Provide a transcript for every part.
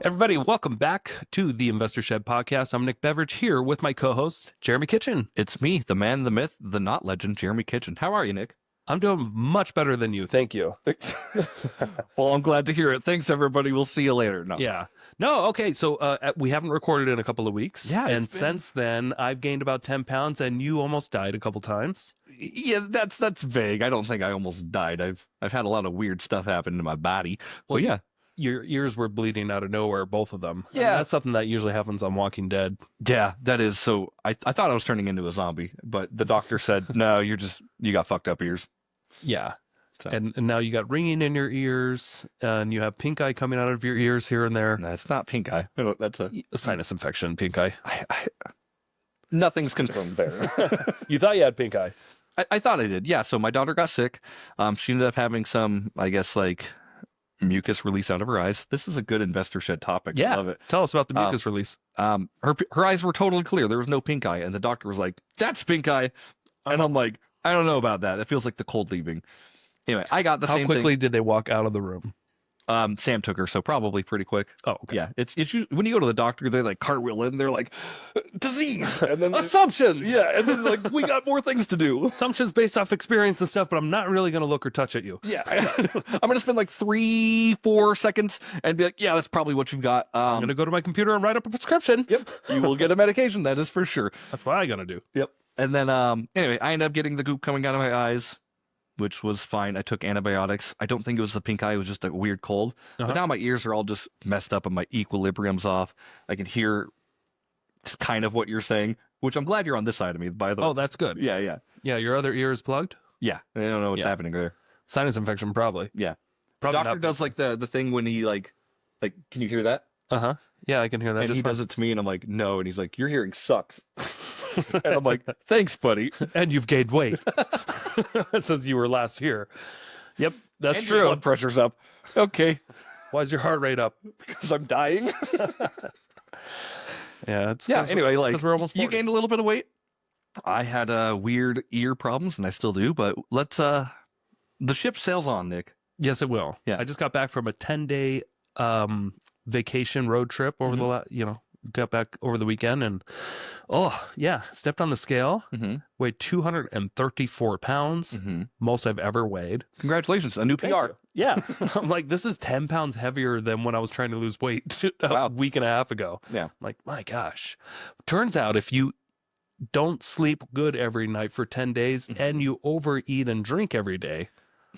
Everybody, welcome back to the Investor Shed podcast. I'm Nick Beveridge here with my co-host, Jeremy Kitchen. It's me, the man, the myth, the not legend, Jeremy Kitchen. How are you, Nick? I'm doing much better than you. Thank you. Well, I'm glad to hear it. Thanks, everybody. We'll see you later. No. Yeah. No, okay. So we haven't recorded in a couple of weeks. Yeah. And since then, I've gained about 10 pounds and you almost died a couple times. Yeah, that's vague. I don't think I almost died. I've had a lot of weird stuff happen to my body. Well, yeah. Your ears were bleeding out of nowhere, both of them. Yeah. And that's something that usually happens on Walking Dead. Yeah, that is. So I thought I was turning into a zombie, but the doctor said, no, you got fucked up ears. Yeah. So. And now you got ringing in your ears and you have pink eye coming out of your ears here and there. No, it's not pink eye. That's a sinus infection, pink eye. Nothing's confirmed there. You thought you had pink eye. I thought I did. Yeah. So my daughter got sick. She ended up having some, I guess, like mucus release out of her eyes. This is a good investor shed topic. Yeah. I love it. Tell us about the mucus release. Her eyes were totally clear. There was no pink eye. And the doctor was like, that's pink eye. And I'm like, I don't know about that. It feels like the cold leaving. Anyway, I got the same thing. How quickly did they walk out of the room? Sam took her, so probably pretty quick. Oh, okay. Yeah. It's when you go to the doctor, they like cartwheel in. They're like, disease. And then assumptions. Yeah. And then like, we got more things to do. Assumptions based off experience and stuff, but I'm not really going to look or touch at you. Yeah. I'm going to spend like 3-4 seconds and be like, yeah, that's probably what you've got. I'm going to go to my computer and write up a prescription. Yep. You will get a medication. That is for sure. That's what I'm going to do. Yep. And then, anyway, I ended up getting the goop coming out of my eyes, which was fine. I took antibiotics. I don't think it was the pink eye. It was just a weird cold. But now my ears are all just messed up and my equilibrium's off. I can hear kind of what you're saying, which I'm glad you're on this side of me, by the way. Oh, that's good. Yeah, yeah. Yeah, your other ear is plugged? Yeah. I don't know what's happening there. Sinus infection, probably. Yeah. Probably the doctor does like the thing when he like, can you hear that? Uh-huh. Yeah, I can hear that. And he does it to me and I'm like, no. And he's like, your hearing sucks. And I'm like, thanks, buddy. And you've gained weight since you were last here. Yep, that's and true. Your blood pressure's up. Okay. Why is your heart rate up? Because I'm dying. Yeah, it's anyway, like we're almost 40. You gained a little bit of weight. I had weird ear problems, and I still do. But let's the ship sails on, Nick. Yes, it will. Yeah, I just got back from a 10-day vacation road trip over got back over the weekend, and stepped on the scale. Weighed 234 pounds, most I've ever weighed. Congratulations, a new PR. Yeah. I'm like, this is 10 pounds heavier than when I was trying to lose weight a week and a half ago. Yeah. I'm like, my gosh. Turns out if you don't sleep good every night for 10 days and you overeat and drink every day,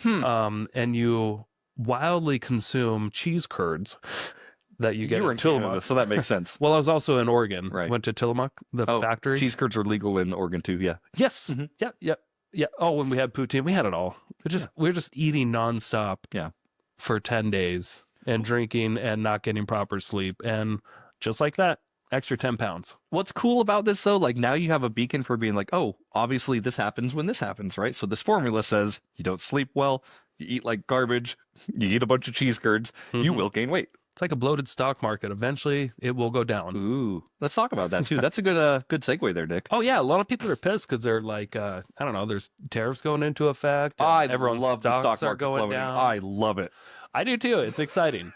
and you wildly consume cheese curds that you get in Tillamook. So that makes sense. Well, I was also in Oregon. Right. Went to Tillamook, the factory. Cheese curds are legal in Oregon too, yeah. Yes. Yeah. Oh, when we had poutine, we had it all. We're just eating nonstop for 10 days and drinking and not getting proper sleep. And just like that, extra 10 pounds. What's cool about this, though, like now you have a beacon for being like, oh, obviously this happens when this happens, right? So this formula says you don't sleep well, you eat like garbage, you eat a bunch of cheese curds, you will gain weight. It's like a bloated stock market. Eventually, it will go down. Ooh, let's talk about that too. That's a good segue there, Nick. Oh yeah, a lot of people are pissed because they're like, I don't know, there's tariffs going into effect. Everyone loves the stock market going down. I love it. I do too. It's exciting.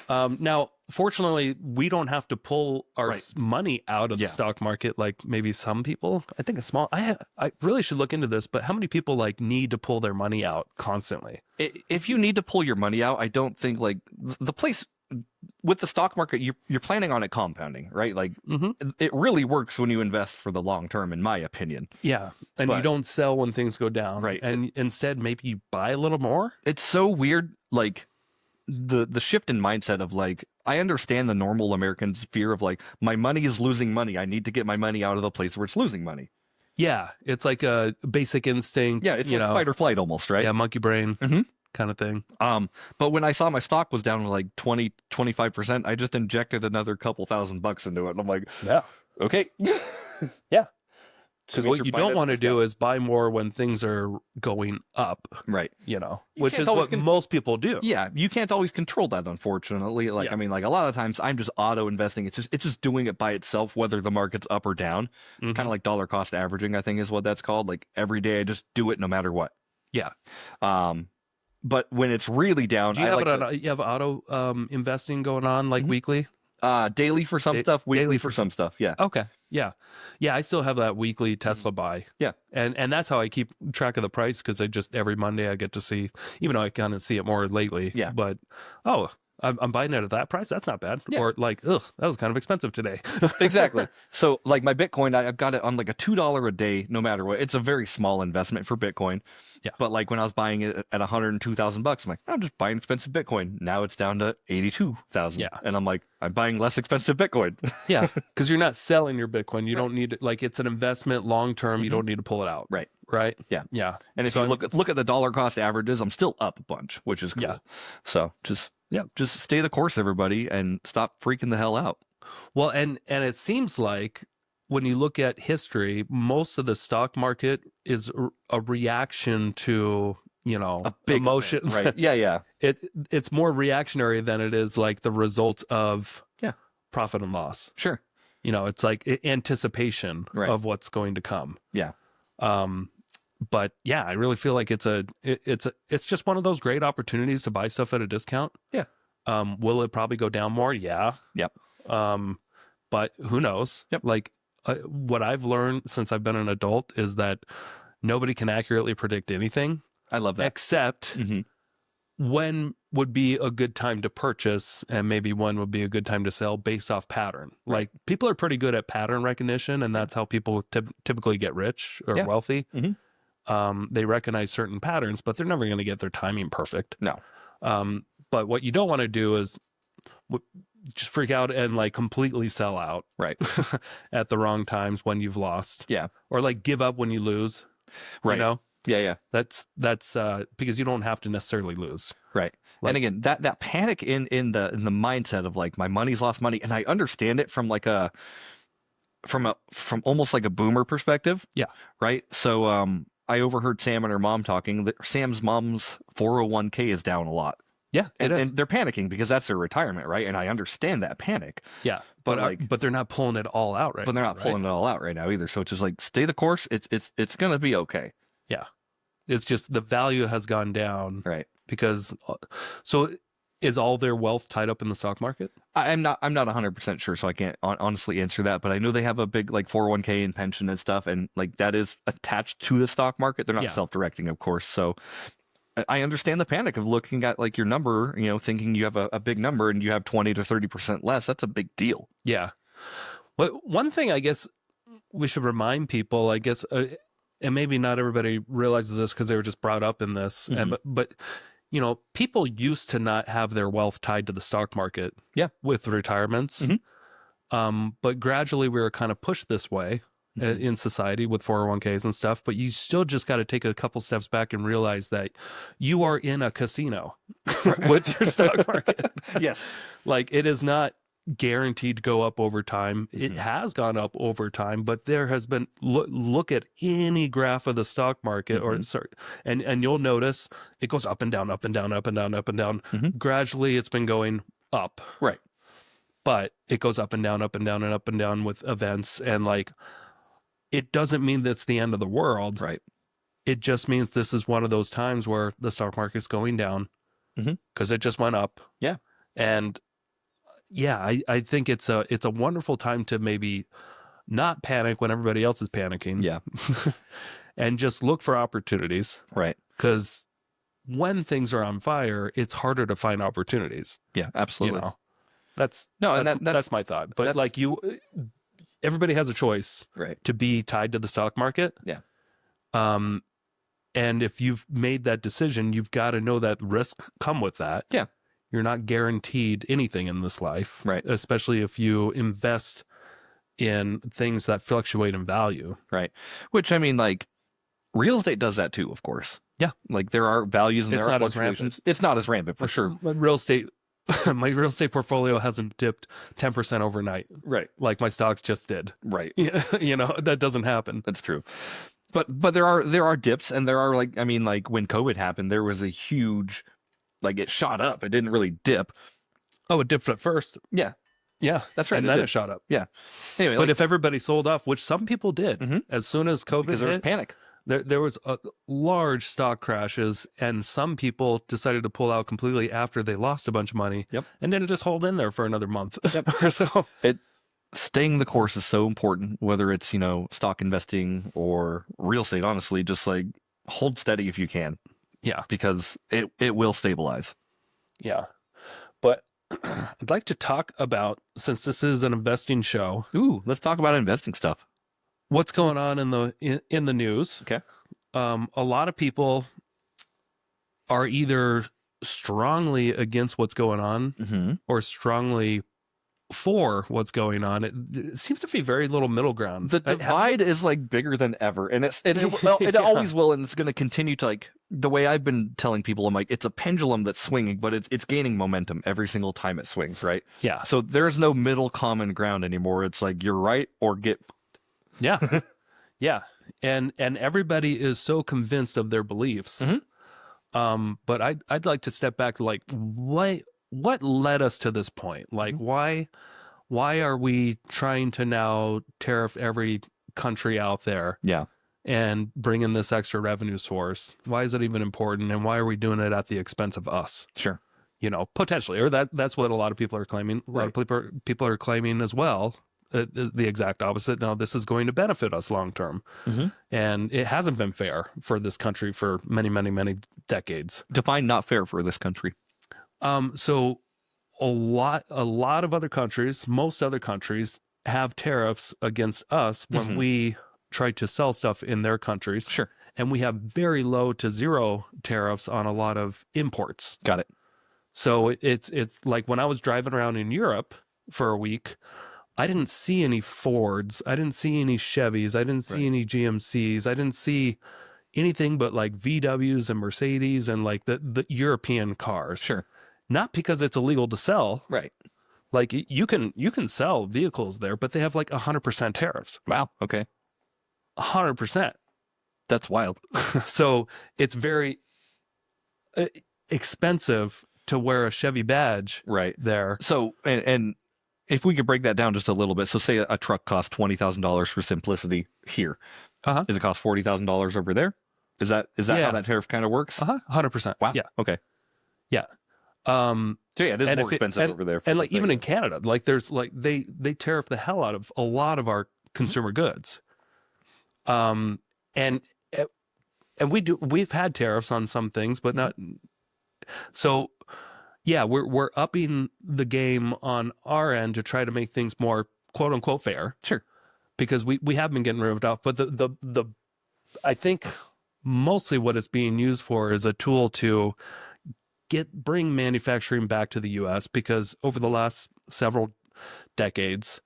Now, fortunately, we don't have to pull our money out of the stock market like maybe some people. I think I really should look into this, but how many people like need to pull their money out constantly? If you need to pull your money out, I don't think like the place with the stock market, you're planning on it compounding, right? Like it really works when you invest for the long term, in my opinion. Yeah. And you don't sell when things go down. Right. And instead, maybe you buy a little more. It's so weird. Like the shift in mindset of like, I understand the normal American's fear of like, my money is losing money. I need to get my money out of the place where it's losing money. Yeah. It's like a basic instinct. Yeah. It's like fight or flight almost, right? Yeah. Monkey brain. Kind of thing. But when I saw my stock was down like 20-25%, I just injected another couple $1,000 into it. And I'm like, yeah, okay. Yeah. Because what you don't want to do is buy more when things are going up. Right. Which is what most people do. Yeah. You can't always control that, unfortunately. I mean, like a lot of times I'm just auto investing. It's just doing it by itself, whether the market's up or down. Kind of like dollar cost averaging, I think is what that's called. Like every day I just do it no matter what. Yeah. But when it's really down, do you have auto investing going on like weekly? Daily for some stuff, weekly daily for some stuff. Yeah. Okay. Yeah. Yeah. I still have that weekly Tesla buy. Yeah. And that's how I keep track of the price, because I just every Monday I get to see, even though I kind of see it more lately. Yeah. But, I'm buying it at that price. That's not bad. Yeah. Or like, ugh, that was kind of expensive today. Exactly. So like my Bitcoin, I've got it on like a $2 a day, no matter what. It's a very small investment for Bitcoin. Yeah. But like when I was buying it at $102,000, I'm like, I'm just buying expensive Bitcoin. Now it's down to 82,000. Yeah. And I'm like, I'm buying less expensive Bitcoin. Yeah. Because you're not selling your Bitcoin. You don't need it. Like, it's an investment long term. You don't need to pull it out. Right. Right. Yeah. Yeah. And if you look at the dollar cost averages, I'm still up a bunch, which is cool. Yeah. So just stay the course, everybody, and stop freaking the hell out. Well, and it seems like when you look at history, most of the stock market is a reaction to, A big emotions. event, right? Yeah, yeah. It's more reactionary than it is like the result of profit and loss. Sure. It's like anticipation Right. of what's going to come. Yeah. But yeah, I really feel like it's just one of those great opportunities to buy stuff at a discount. Yeah. Will it probably go down more? Yeah. Yep. But who knows? Yep. Like what I've learned since I've been an adult is that nobody can accurately predict anything. I love that. Except when would be a good time to purchase, and maybe when would be a good time to sell based off pattern. Right. Like, people are pretty good at pattern recognition, and that's how people typically get rich or wealthy. They recognize certain patterns, but they're never going to get their timing perfect. No. But what you don't want to do is just freak out and like completely sell out Right. at the wrong times when you've lost. Yeah. Or like give up when you lose. Right. You know? Yeah, yeah. That's because you don't have to necessarly lose. Right. Like, and again, that panic in the mindset of like, my money's lost money, and I understand it from like from almost like a boomer perspective. Yeah. Right. So I overheard Sam and her mom talking that Sam's mom's 401k is down a lot. Yeah, and they're panicking because that's their retirement, right? And I understand that panic. Yeah, but but they're not pulling it all out right. But they're not pulling it all out right now either. So it's just like, stay the course. It's gonna be okay. Yeah, it's just the value has gone down, right? Because so is all their wealth tied up in the stock market? I'm not 100% sure, so I can't honestly answer that. But I know they have a big like 401k and pension and stuff, and like that is attached to the stock market. They're not self-directing, of course. So I understand the panic of looking at like your number, thinking you have a big number and you have 20 to 30% less. That's a big deal. Yeah. Well, one thing I guess we should remind people, I guess, and maybe not everybody realizes this because they were just brought up in this, but people used to not have their wealth tied to the stock market. Yeah. With retirements. But gradually we were kind of pushed this way. In society with 401ks and stuff, but you still just got to take a couple steps back and realize that you are in a casino with your stock market. Yes. Like, it is not guaranteed to go up over time. It has gone up over time, but there has been, look at any graph of the stock market and you'll notice it goes up and down, up and down, up and down, up and down. Gradually it's been going up. Right. But it goes up and down, up and down, and up and down with events, and like, it doesn't mean that's the end of the world. Right. It just means this is one of those times where the stock market's going down because it just went up. Yeah. And yeah, I think it's a wonderful time to maybe not panic when everybody else is panicking. Yeah. And just look for opportunities. Right. Because when things are on fire, it's harder to find opportunities. Yeah, absolutely. That's my thought. But like everybody has a choice to be tied to the stock market. Yeah. And if you've made that decision, you've got to know that risks come with that. Yeah. You're not guaranteed anything in this life. Right. Especially if you invest in things that fluctuate in value. Right. Which, I mean, like, real estate does that too, of course. Yeah. Like, there are values and it's there are not as fluctuations. rampant. It's not as rampant, for sure. My real estate portfolio hasn't dipped 10% overnight. Right. Like my stocks just did. Right. That doesn't happen. That's true. But there are dips, and there are like, I mean, like when COVID happened, there was a huge, like, it shot up. It didn't really dip. Oh, it dipped at first. Yeah. Yeah. That's right. And then it shot up. Yeah. Anyway. But if everybody sold off, which some people did, as soon as COVID because there was panic. There was a large stock crashes, and some people decided to pull out completely after they lost a bunch of money. Yep. And then just hold in there for another month Yep. or so. Staying the course is so important, whether it's, stock investing or real estate, honestly, just like hold steady if you can. Yeah. Because it will stabilize. Yeah. But I'd like to talk about, since this is an investing show, Ooh, let's talk about investing stuff. what's going on in the news. Okay. A lot of people are either strongly against what's going on Mm-hmm. or strongly for what's going on. It seems to be very little middle ground. The divide is like bigger than ever, and it always will, and it's going to continue to, like, the way I've been telling people. I'm like, it's a pendulum that's swinging, but it's gaining momentum every single time it swings, right? Yeah. So there's no middle common ground anymore. It's like you're right or get. Yeah. Yeah. And everybody is so convinced of their beliefs. Mm-hmm. But I'd like to step back, like, what led us to this point? Like, why are we trying to now tariff every country out there? Yeah. And bring in this extra revenue source? Why is it even important? And why are we doing it at the expense of us? Sure. Potentially, or that's what a lot of people are claiming. A lot of people are claiming as well. Is the exact opposite. No, this is going to benefit us long term. Mm-hmm. And it hasn't been fair for this country for many, many, many decades. Define not fair for this country. So a lot of other countries, most other countries, have tariffs against us when we try to sell stuff in their countries. Sure. And we have very low to zero tariffs on a lot of imports. Got it. So it's like when I was driving around in Europe for a week, I didn't see any Fords. I didn't see any Chevys. I didn't see any GMCs. I didn't see anything but like VWs and Mercedes and like the European cars. Sure. Not because it's illegal to sell. Right. Like you can sell vehicles there, but they have like 100% tariffs. Wow. Okay. 100%. That's wild. So it's very expensive to wear a Chevy badge there. So, and if we could break that down just a little bit. So say a truck costs $20,000 for simplicity here. Does it cost $40,000 over there? Is that how that tariff kind of works? 100%. Wow. Yeah. Okay. Yeah. So yeah, it is more expensive over there. And like even in Canada, like there's like they tariff the hell out of a lot of our consumer goods. And we've had tariffs on some things, but not. So yeah, we're upping the game on our end to try to make things more quote unquote fair. Sure. Because we have been getting ripped off, but the I think mostly what it's being used for is a tool to bring manufacturing back to the U.S. because over the last several decades,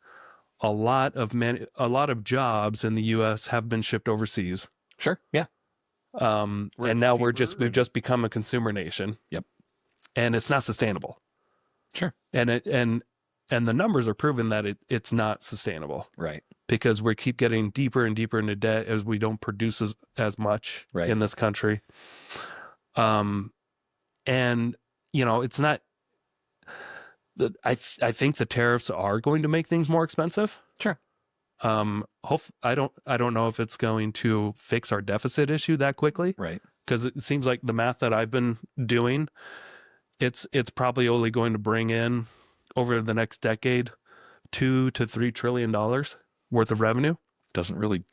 a lot of jobs in the U.S. have been shipped overseas. Sure. Yeah. And now we've just become a consumer nation. Yep. And it's not sustainable. Sure. And the numbers are proving that it's not sustainable. Right. Because we keep getting deeper and deeper into debt as we don't produce as much in this country. And it's not. I think the tariffs are going to make things more expensive. Sure. I don't know if it's going to fix our deficit issue that quickly. Right. Because it seems like the math that I've been doing, it's probably only going to bring in over the next decade $2 to $3 trillion worth of revenue. Doesn't really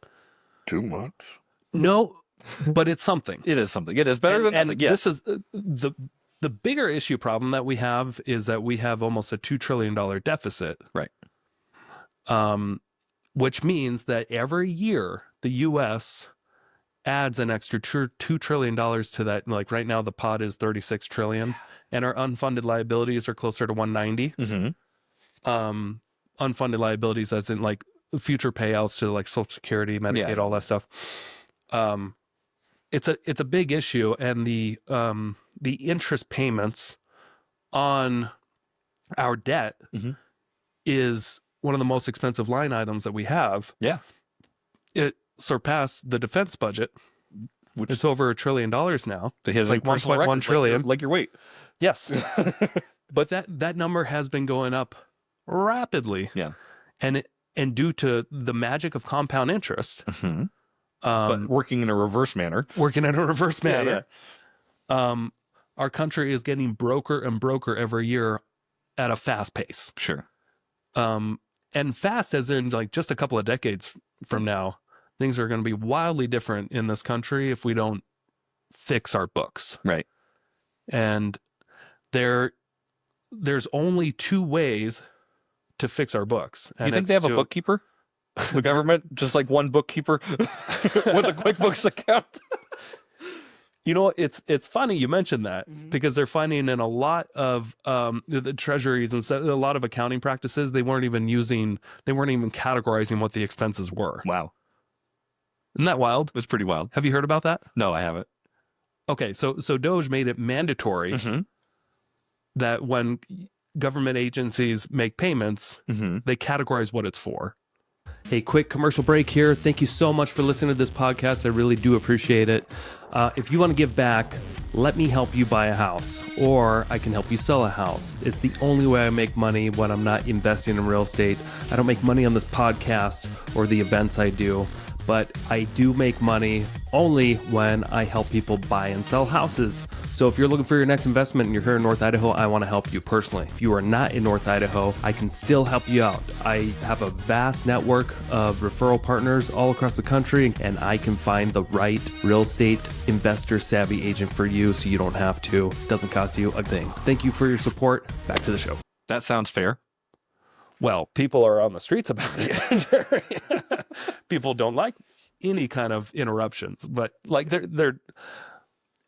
do much. No, but it's something. It is something. It is better than nothing. This is the bigger issue problem that we have is that we have almost a $2 trillion deficit. Right. Which means that every year the U.S. adds an extra $2 trillion to that. Like right now, the pot is $36 trillion, and our unfunded liabilities are closer to 190. Mm-hmm. Unfunded liabilities, as in like future payouts to like Social Security, Medicaid, all that stuff. It's a big issue, and the interest payments on our debt is one of the most expensive line items that we have. Yeah. It surpassed the defense budget, which it's over $1 trillion now. It's like 1.1 trillion. Like your weight. Yes. But that number has been going up rapidly. Yeah. And due to the magic of compound interest, But working in a reverse manner. Our country is getting broker and broker every year at a fast pace. Sure. And fast as in like just a couple of decades from now, things are going to be wildly different in this country if we don't fix our books. Right. And there's only two ways to fix our books. And you think they have a bookkeeper? The government, just like one bookkeeper with a QuickBooks account? You know, it's funny you mentioned that because they're finding in a lot of the treasuries and a lot of accounting practices, they weren't even categorizing what the expenses were. Wow. Isn't that wild? It's pretty wild. Have you heard about that? No, I haven't. Okay, so DOJ made it mandatory that when government agencies make payments, they categorize what it's for. A quick commercial break here. Thank you so much for listening to this podcast. I really do appreciate it. If you want to give back, let me help you buy a house, or I can help you sell a house. It's the only way I make money when I'm not investing in real estate. I don't make money on this podcast or the events I do, but I do make money only when I help people buy and sell houses. So if you're looking for your next investment and you're here in North Idaho, I want to help you personally. If you are not in North Idaho, I can still help you out. I have a vast network of referral partners all across the country, and I can find the right real estate investor savvy agent for you so you don't have to. It doesn't cost you a thing. Thank you for your support. Back to the show. That sounds fair. Well, people are on the streets about it. People don't like any kind of interruptions, but like they're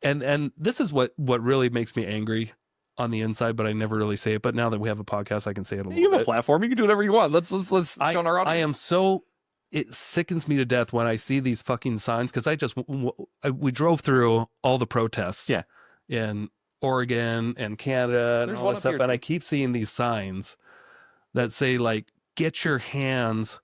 and this is what really makes me angry on the inside, but I never really say it. But now that we have a podcast, I can say it a little bit. You have a platform. You can do whatever you want. Let's show our audience. It sickens me to death when I see these fucking signs, because we drove through all the protests in Oregon and Canada and all that stuff, and I keep seeing these signs that say, like, get your hands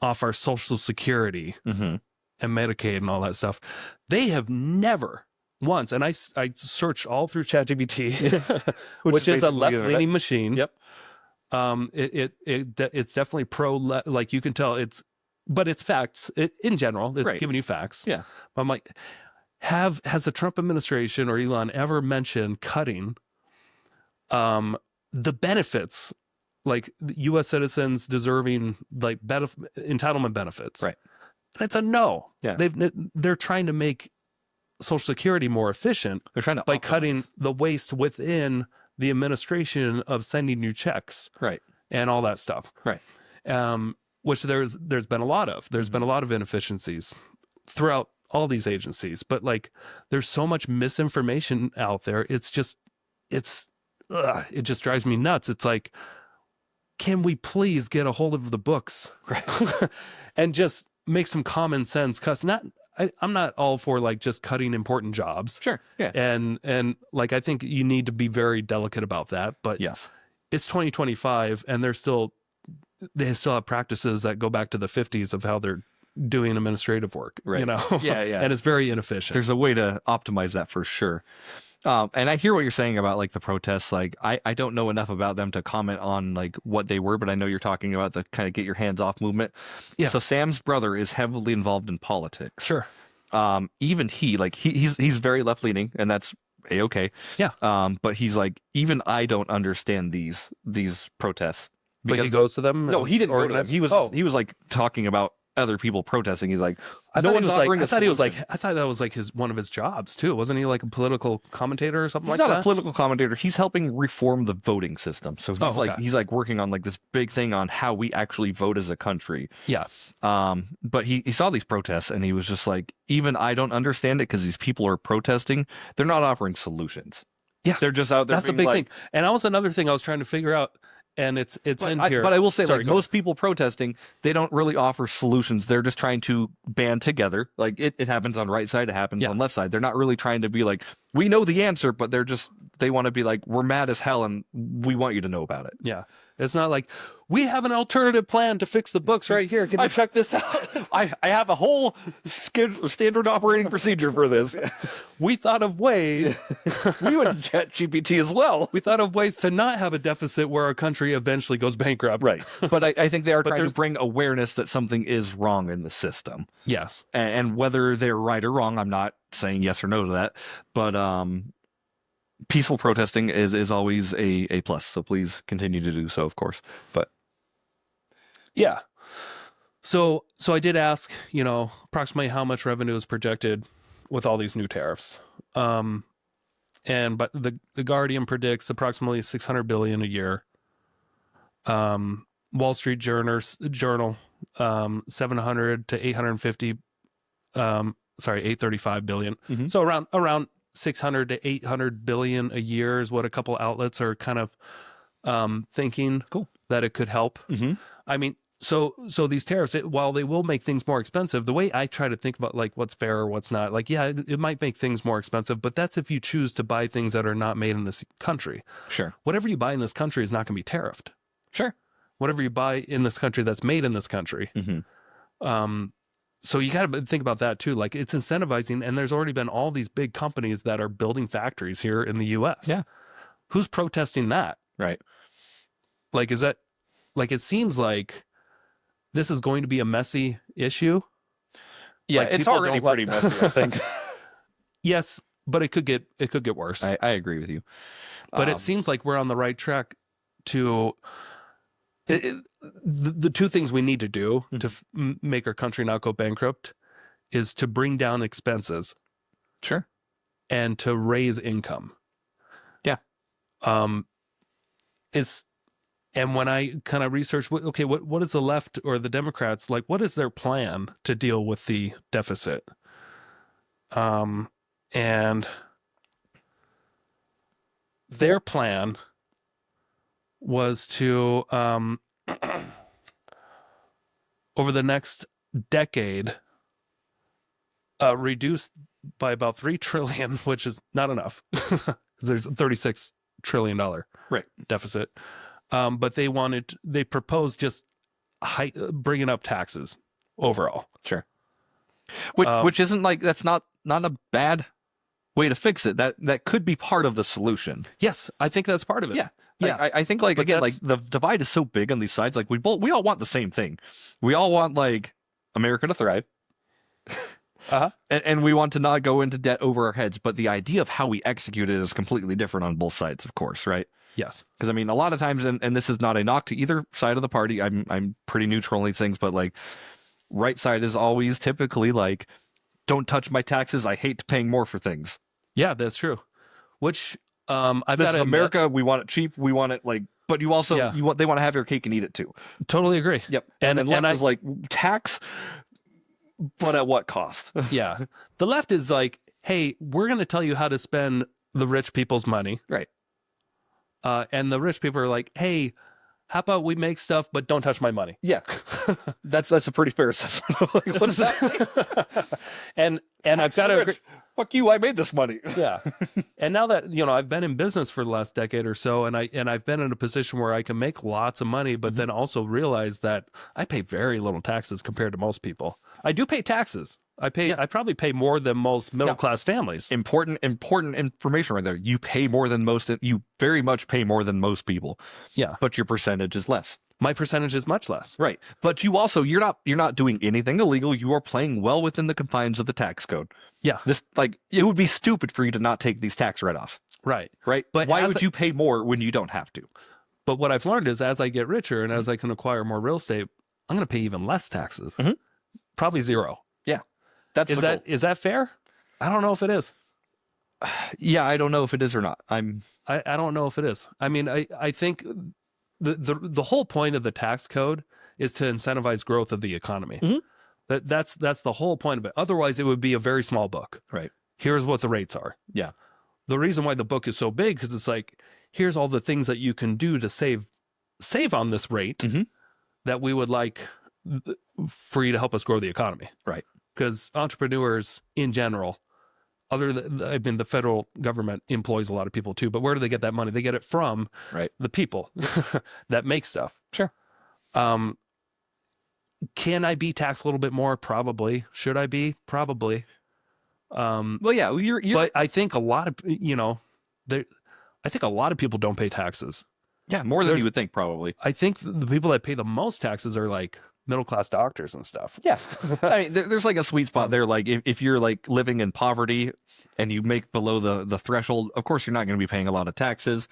off our Social Security and Medicaid and all that stuff. They have never once, and I searched all through ChatGPT, which is a left-leaning machine. Yep. It's definitely pro-left, like you can tell but it's facts. In general, it's giving you facts. Yeah. I'm like, has the Trump administration or Elon ever mentioned cutting the benefits, like U.S. citizens deserving like entitlement benefits? Right. And it's a no. Yeah. They're trying to make Social Security more efficient. They're trying to by cutting the waste within the administration of sending you checks, right, and all that stuff, right. Which there's been a lot of. There's been a lot of inefficiencies throughout all these agencies, but like there's so much misinformation out there. It just drives me nuts. It's like, can we please get a hold of the books, right, and just make some common sense? Because I'm not all for like just cutting important jobs. Sure. Yeah. And like I think you need to be very delicate about that. But yes, it's 2025, and they still have practices that go back to the 50s of how they're doing administrative work. Right. You know. Yeah. Yeah. And it's very inefficient. There's a way to optimize that for sure. And I hear what you're saying about like the protests. Like I don't know enough about them to comment on like what they were, but I know you're talking about the kind of get your hands off movement. Yeah. So Sam's brother is heavily involved in politics. Sure. Even he's very left leaning, and that's A-okay. Yeah. But he's like, even I don't understand these protests. But he goes to them. No, he didn't go to them. He was like talking about other people protesting. He's like, I thought that was like one of his jobs too. Wasn't he like a political commentator or something like that? He's not a political commentator. He's helping reform the voting system. So he's like working on like this big thing on how we actually vote as a country. Yeah. But he saw these protests and he was just like, even I don't understand it because these people are protesting. They're not offering solutions. Yeah. They're just out there. That's the big thing. And that was another thing I was trying to figure out. And it's in here. But I will say, like most people protesting, they don't really offer solutions. They're just trying to band together. Like it happens on right side, it happens on left side. They're not really trying to be like, we know the answer, but they're just they want to be like, we're mad as hell and we want you to know about it. Yeah. It's not like, we have an alternative plan to fix the books right here. Can you check this out? I have a whole standard operating procedure for this. We thought of ways. We went to ChatGPT as well. We thought of ways to not have a deficit where our country eventually goes bankrupt. Right. But I think they are trying to bring awareness that something is wrong in the system. Yes. And whether they're right or wrong, I'm not saying yes or no to that. But peaceful protesting is always a plus. So please continue to do so, of course. But yeah. So I did ask, approximately how much revenue is projected with all these new tariffs. But the Guardian predicts approximately 600 billion a year. Wall Street Journal 700 to 850 835 billion. Mm-hmm. So around 600 to 800 billion a year is what a couple outlets are kind of thinking that it could help. Mm-hmm. I mean, so these tariffs, while they will make things more expensive, the way I try to think about like what's fair or what's not, like, yeah, it might make things more expensive, but that's if you choose to buy things that are not made in this country. Sure. Whatever Whatever you buy in this country is not going to be tariffed. Sure. Whatever you buy in this country that's made in this country. Mm-hmm. So you got to think about that too. Like, it's incentivizing, and there's already been all these big companies that are building factories here in the U.S. Yeah. Who's protesting that? Right. Like, is that, like, it seems like this is going to be a messy issue. Yeah, like, it's already pretty messy, I think. Yes, but it could get worse. I agree with you. But it seems like we're on the right track to the two things we need to do to make our country not go bankrupt is to bring down expenses. Sure. And to raise income. Yeah. And when I kind of research, what is the left or the Democrats like? What is their plan to deal with the deficit? And their plan was to, over the next decade, reduce by about $3 trillion, which is not enough. There's a $36 trillion deficit. But they proposed just bringing up taxes overall. Sure. Which isn't like, that's not a bad way to fix it. That could be part of the solution. Yes, I think that's part of it. Yeah. Yeah. I think, like, again, like, the divide is so big on these sides. Like, we all want the same thing. We all want, like, America to thrive. And we want to not go into debt over our heads. But the idea of how we execute it is completely different on both sides, of course, right? Yes. Because, I mean, a lot of times, and this is not a knock to either side of the party. I'm pretty neutral on these things, but, like, right side is always typically like, don't touch my taxes. I hate paying more for things. Yeah, that's true. Which I've got America. We want it cheap. We want it, like, but you also they want to have your cake and eat it too. Totally agree. Yep. And then left is like, tax, but at what cost? Yeah. The left is like, hey, we're going to tell you how to spend the rich people's money. Right. And the rich people are like, hey, how about we make stuff, but don't touch my money? Yeah. That's a pretty fair assessment. Like, what is that? and I've got to agree. Fuck you, I made this money. Yeah. And now that, I've been in business for the last decade or so, and I've been in a position where I can make lots of money, but then also realize that I pay very little taxes compared to most people. I do pay taxes. I probably pay more than most middle-class families. Important information right there. You pay more than most. You very much pay more than most people. Yeah. But your percentage is less. My percentage is much less. Right. But you also, you're not doing anything illegal. You are playing well within the confines of the tax code. Yeah. It would be stupid for you to not take these tax write-offs. Right. Right. But why would you pay more when you don't have to? But what I've learned is, as I get richer and as I can acquire more real estate, I'm going to pay even less taxes. Mm-hmm. Probably zero. Yeah. Is that fair? I don't know if it is. Yeah, I don't know if it is or not. I don't know if it is. I mean, I think the whole point of the tax code is to incentivize growth of the economy. Mm-hmm. That's the whole point of it. Otherwise, it would be a very small book. Right. Here's what the rates are. Yeah. The reason why the book is so big, because it's like, here's all the things that you can do to save on this rate that we would like for you to help us grow the economy. Right. Because entrepreneurs in general other than, I mean, the federal government employs a lot of people too, but where do they get that money? They get it from the people that make stuff. Sure. Can I be taxed a little bit more? Probably. Should I be? Probably. Well, yeah, you're but I think a lot of, I think a lot of people don't pay taxes. Yeah, more than you would think, probably. I think the people that pay the most taxes are like middle-class doctors and stuff. Yeah. I mean, there's like a sweet spot there. Like if you're like living in poverty and you make below the threshold, of course, you're not going to be paying a lot of taxes.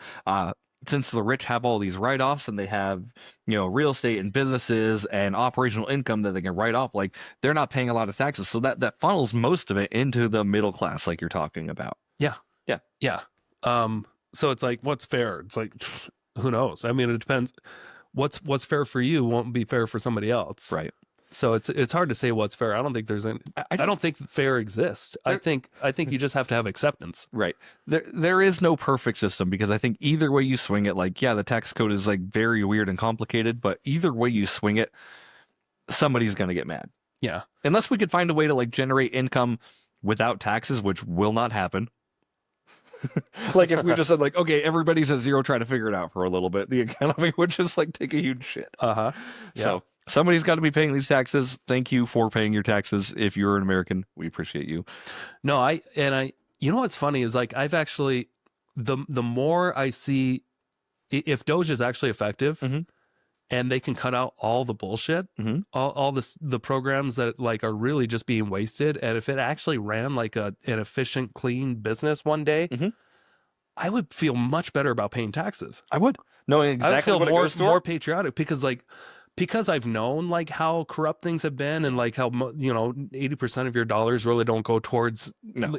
Since the rich have all these write-offs and they have, real estate and businesses and operational income that they can write off, like they're not paying a lot of taxes. So that funnels most of it into the middle class, like you're talking about. Yeah. Yeah. Yeah. So it's like, what's fair? It's like, who knows? I mean, it depends. What's fair for you won't be fair for somebody else. Right. So it's hard to say what's fair. I don't think there's any. I don't think fair exists. I think you just have to have acceptance. Right. There is no perfect system, because I think either way you swing it, like, yeah, the tax code is like very weird and complicated, but either way you swing it, somebody's going to get mad. Yeah. Unless we could find a way to like generate income without taxes, which will not happen. Like if we just said like, okay, everybody's at zero, try to figure it out for a little bit, the economy would just like take a huge shit. Yeah. So somebody's got to be paying these taxes. Thank you for paying your taxes. If you're an American, we appreciate you. No, you know what's funny is like I've actually the more I see, if Doge is actually effective and they can cut out all the bullshit, all the programs that like are really just being wasted, and if it actually ran like an efficient, clean business one day, I would feel much better about paying taxes. I would. Knowing exactly I would what feel more patriotic, because I've known like how corrupt things have been, and like how 80% of your dollars really don't go towards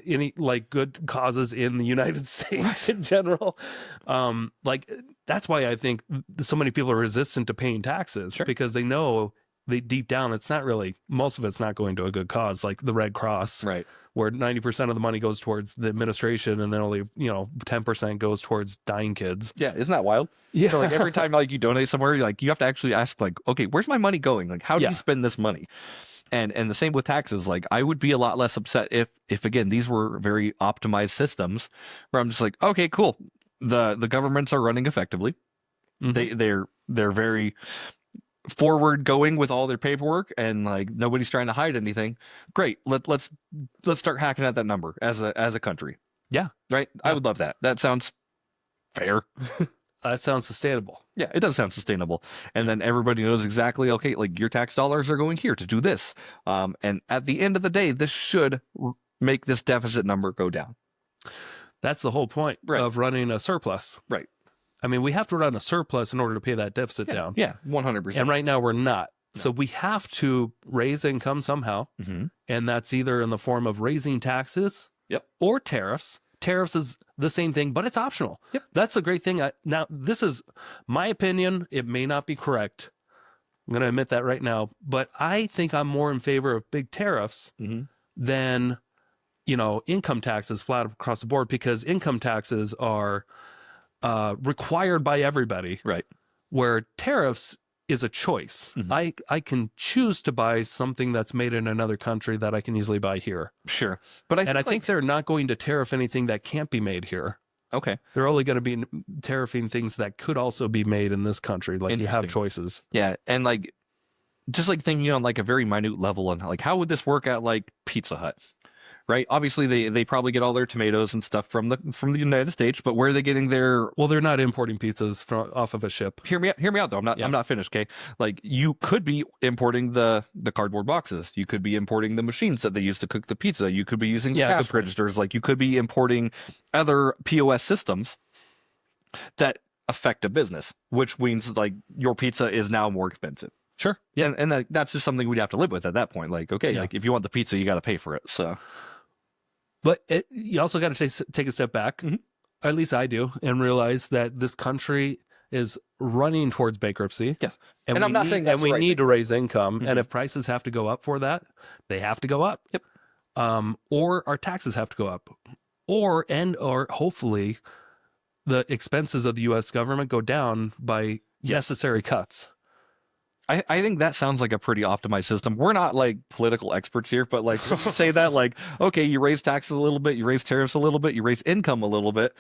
any like good causes in the United States in general. Like that's why I think so many people are resistant to paying taxes, because they know deep down it's not really, most of it's not going to a good cause, like the Red Cross, right, where 90% of the money goes towards the administration and then only 10% goes towards dying kids. Yeah, isn't that wild? Yeah. So like every time like you donate somewhere, like you have to actually ask like, okay, where's my money going? Like how do you spend this money? And the same with taxes. Like I would be a lot less upset if again these were very optimized systems where I'm just like, okay, cool. The governments are running effectively. They're very forward going with all their paperwork, and like nobody's trying to hide anything. Great. Let's start hacking at that number as a country. Yeah. Right. Yeah. I would love that. That sounds fair. That sounds sustainable. Yeah, it does sound sustainable. And then everybody knows exactly, okay, like your tax dollars are going here to do this. And at the end of the day, this should make this deficit number go down. That's the whole point of running a surplus. Right. I mean, we have to run a surplus in order to pay that deficit down. Yeah, 100%. And right now we're not. No. So we have to raise income somehow. And that's either in the form of raising taxes or tariffs. Tariffs is the same thing, but it's optional. That's the great thing. Now, this is my opinion. It may not be correct. I'm going to admit that right now. But I think I'm more in favor of big tariffs than, income taxes flat across the board, because income taxes are required by everybody. Right. Where tariffs is a choice. I can choose to buy something that's made in another country that I can easily buy here. Sure. But I think they're not going to tariff anything that can't be made here. Okay. They're only going to be tariffing things that could also be made in this country. Like you have choices. Yeah. And like, just like thinking on like a very minute level on like, how would this work at like Pizza Hut? Right. Obviously, they probably get all their tomatoes and stuff from the United States, but where are they getting their? Well, they're not importing pizzas off of a ship. Hear me out, though. I'm not finished. Okay, like you could be importing the cardboard boxes. You could be importing the machines that they use to cook the pizza. You could be using cash registers. Like you could be importing other POS systems that affect a business, which means like your pizza is now more expensive. Sure. Yeah, and that's just something we'd have to live with at that point. Like, okay, like if you want the pizza, you got to pay for it. So. But you also got to take a step back, at least I do, and realize that this country is running towards bankruptcy. Yes. And I'm not saying that's we need to raise income. And if prices have to go up for that, they have to go up. Yep. Or our taxes have to go up. Or hopefully the expenses of the U.S. government go down by necessary cuts. I think that sounds like a pretty optimized system. We're not like political experts here, but like say that like, okay, you raise taxes a little bit, you raise tariffs a little bit, you raise income a little bit.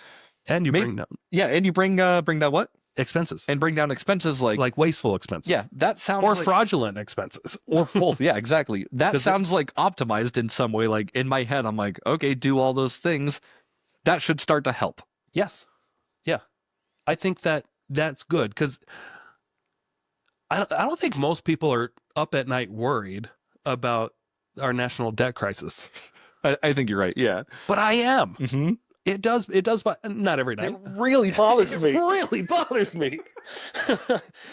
And you bring down and you bring down what? expenses. And bring down expenses like wasteful expenses. Yeah, that sounds or like, fraudulent expenses. or both. Yeah, exactly. That sounds like optimized in some way. Like in my head, I'm like, okay, do all those things. That should start to help. Yes. Yeah. I think that's good because I don't think most people are up at night worried about our national debt crisis. I think you're right. Yeah. But I am. Mm-hmm. It does, but not every night. It really bothers me. It really bothers me.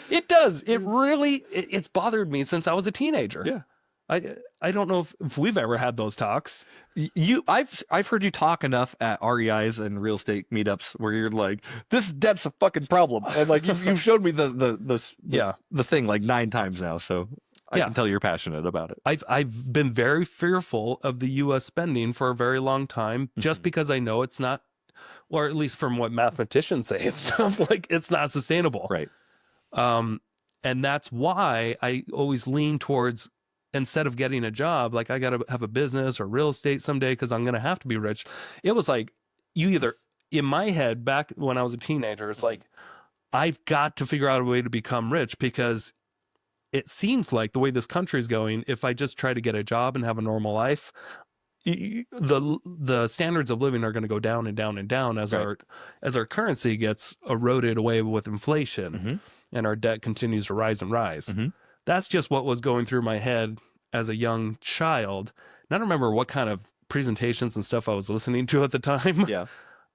It does. It's bothered me since I was a teenager. Yeah. I don't know if we've ever had those talks. I've heard you talk enough at REIs and real estate meetups where you're like, this debt's a fucking problem, and like you've showed me the thing like 9 times now, so I can tell you're passionate about it. I've been very fearful of the U.S. spending for a very long time, just because I know it's not, or at least from what mathematicians say, it's like it's not sustainable. Right. And that's why I always lean towards, instead of getting a job, like I got to have a business or real estate someday because I'm going to have to be rich. It was like, in my head back when I was a teenager, it's like, I've got to figure out a way to become rich because it seems like the way this country is going, if I just try to get a job and have a normal life, the standards of living are going to go down and down and down as our currency gets eroded away with inflation, and our debt continues to rise and rise. That's just what was going through my head as a young child. And I don't remember what kind of presentations and stuff I was listening to at the time. Yeah.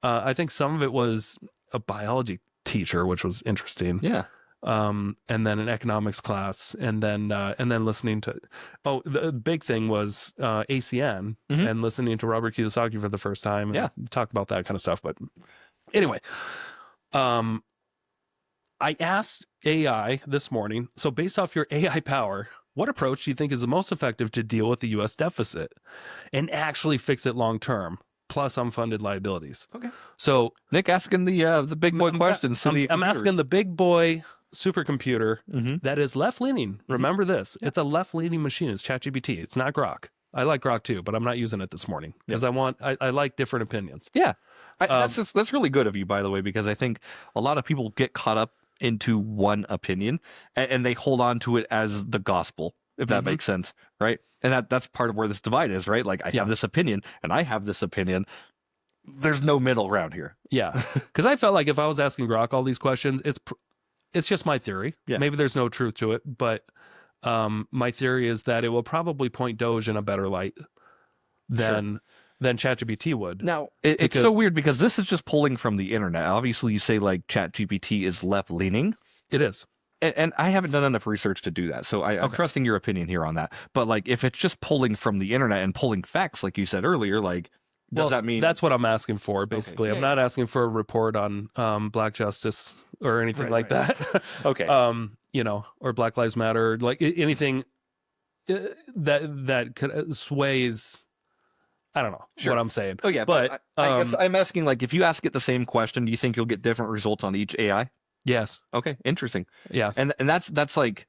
I think some of it was a biology teacher, which was interesting. Yeah. And then an economics class, and then listening to, the big thing was ACN, and listening to Robert Kiyosaki for the first time. And talk about that kind of stuff. But anyway, I asked AI this morning, so based off your AI power, what approach do you think is the most effective to deal with the U.S. deficit and actually fix it long term, plus unfunded liabilities? Okay. So Nick asking the big boy questions. I'm asking the big boy supercomputer that is left-leaning. Remember this. It's a left-leaning machine. It's ChatGPT. It's not Grok. I like Grok too, but I'm not using it this morning because I like different opinions. Yeah. That's really good of you, by the way, because I think a lot of people get caught up into one opinion and they hold on to it as the gospel, if that makes sense, right? And that's part of where this divide is, right? Like I have this opinion and I have this opinion. There's no middle ground here. Yeah. Because I felt like if I was asking Grok all these questions, it's just my theory. Yeah. Maybe there's no truth to it, but my theory is that it will probably point Doge in a better light than ChatGPT would. Now, it's so weird because this is just pulling from the internet. Obviously, you say like ChatGPT is left-leaning. It is. And I haven't done enough research to do that, so I'm trusting your opinion here on that. But like, if it's just pulling from the internet and pulling facts, like you said earlier, like, does that mean... That's what I'm asking for, basically. I'm not asking for a report on Black justice or anything like that. Okay. Or Black Lives Matter, like anything that could sways... I don't know what I'm saying. Oh, yeah. But I guess I'm asking, like, if you ask it the same question, do you think you'll get different results on each AI? Yes. Okay. Interesting. Yeah. And that's like,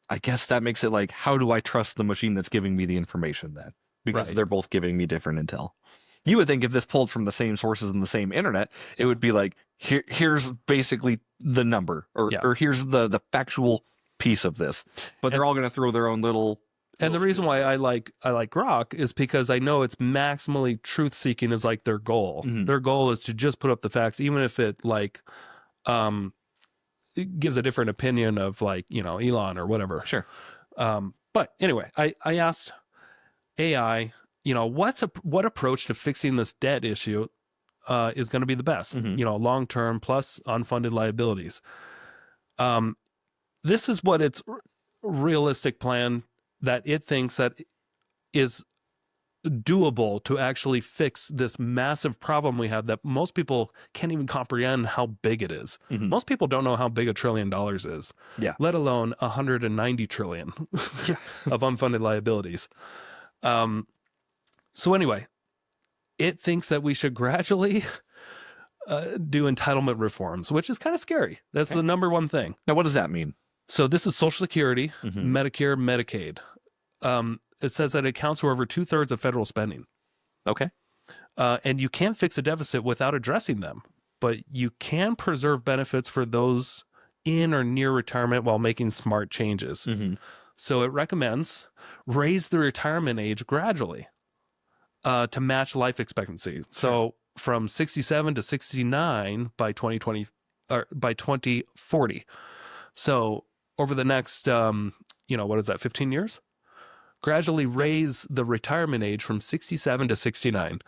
I guess that makes it like, how do I trust the machine that's giving me the information then? Because they're both giving me different intel. You would think if this pulled from the same sources in the same internet, it would be like, here's basically the number, or here's the factual piece of this. But they're all going to throw their own little... And the reason why I like Grok is because I know it's maximally truth seeking is like their goal. Their goal is to just put up the facts, even if it like it gives a different opinion of like, Elon or whatever. Sure. But anyway, I asked AI, what approach to fixing this debt issue is going to be the best, long term plus unfunded liabilities. This is what its realistic plan that it thinks that is doable to actually fix this massive problem we have that most people can't even comprehend how big it is. Most people don't know how big $1 trillion is, let alone 190 trillion of unfunded liabilities. So anyway, it thinks that we should gradually do entitlement reforms, which is kind of scary. That's the number one thing. Now, what does that mean? So this is Social Security, Mm-hmm. Medicare, Medicaid. It says that it accounts for over 2/3 of federal spending. Okay. And you can't fix a deficit without addressing them, but you can preserve benefits for those in or near retirement while making smart changes. Mm-hmm. So it recommends raise the retirement age gradually to match life expectancy. So from 67 to 69 by 2020 or by 2040. So over the next, what is that, 15 years? Gradually raise the retirement age from 67 to 69.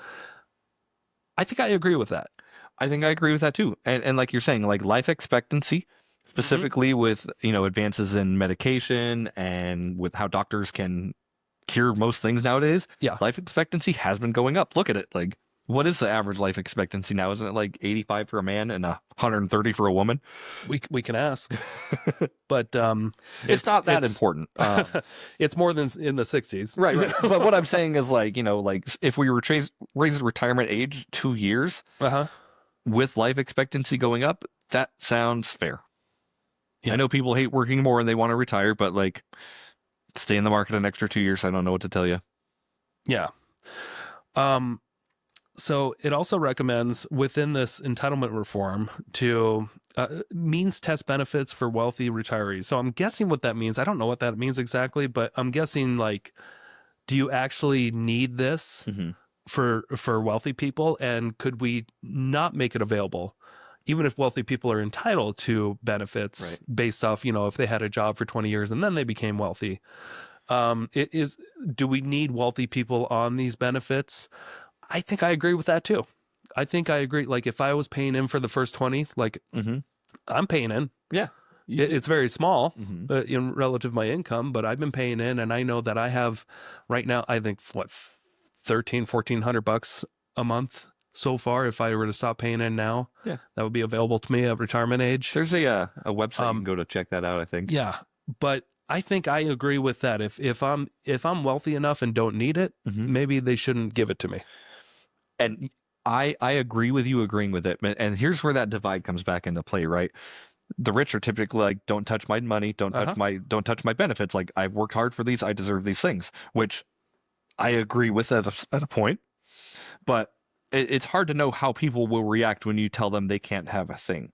I think I agree with that. I think I agree with that too. And like you're saying, like life expectancy, specifically with, advances in medication and with how doctors can cure most things nowadays. Yeah. Life expectancy has been going up. Look at it. Like, what is the average life expectancy now? Isn't it like 85 for a man and 130 for a woman? We can ask, but It's not that important. It's more than in the 60s. Right. But what I'm saying is like, if we were raise the retirement age 2 years with life expectancy going up, that sounds fair. Yeah. I know people hate working more and they want to retire, but like stay in the market an extra 2 years. I don't know what to tell you. Yeah. So it also recommends within this entitlement reform to means test benefits for wealthy retirees. So I'm guessing what that means. I don't know what that means exactly, but I'm guessing like, do you actually need this for wealthy people? And could we not make it available, even if wealthy people are entitled to benefits based off, if they had a job for 20 years and then they became wealthy? Do we need wealthy people on these benefits? I think I agree with that too. I think I agree. Like if I was paying in for the first 20, like I'm paying in. Yeah. It's very small in relative to my income, but I've been paying in and I know that I have right now, I think $1,400 a month so far. If I were to stop paying in now, that would be available to me at retirement age. There's a website you can go to check that out, I think. Yeah. But I think I agree with that. If I'm wealthy enough and don't need it, maybe they shouldn't give it to me. And I agree with you agreeing with it. And here's where that divide comes back into play, right? The rich are typically like, don't touch my money, don't touch my benefits. Like I've worked hard for these, I deserve these things, which I agree with at a point. But it's hard to know how people will react when you tell them they can't have a thing.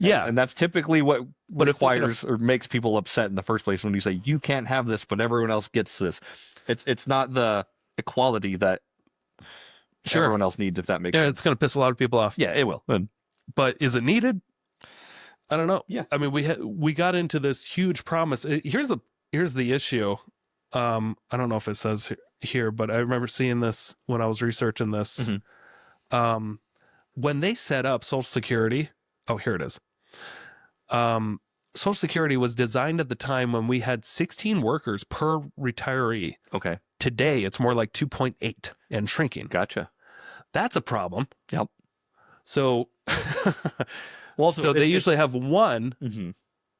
Yeah. And that's typically what requires or makes people upset in the first place when you say you can't have this, but everyone else gets this. It's not the equality that everyone else needs, if that makes sense. It's going to piss a lot of people off. Yeah, it will. But is it needed? I don't know. Yeah. I mean, we got into this huge promise. Here's the issue. I don't know if it says here, but I remember seeing this when I was researching this. When they set up Social Security, oh, here it is. Social Security was designed at the time when we had 16 workers per retiree. Okay. Today, it's more like 2.8 and shrinking. Gotcha. That's a problem. Yep. So, they usually have one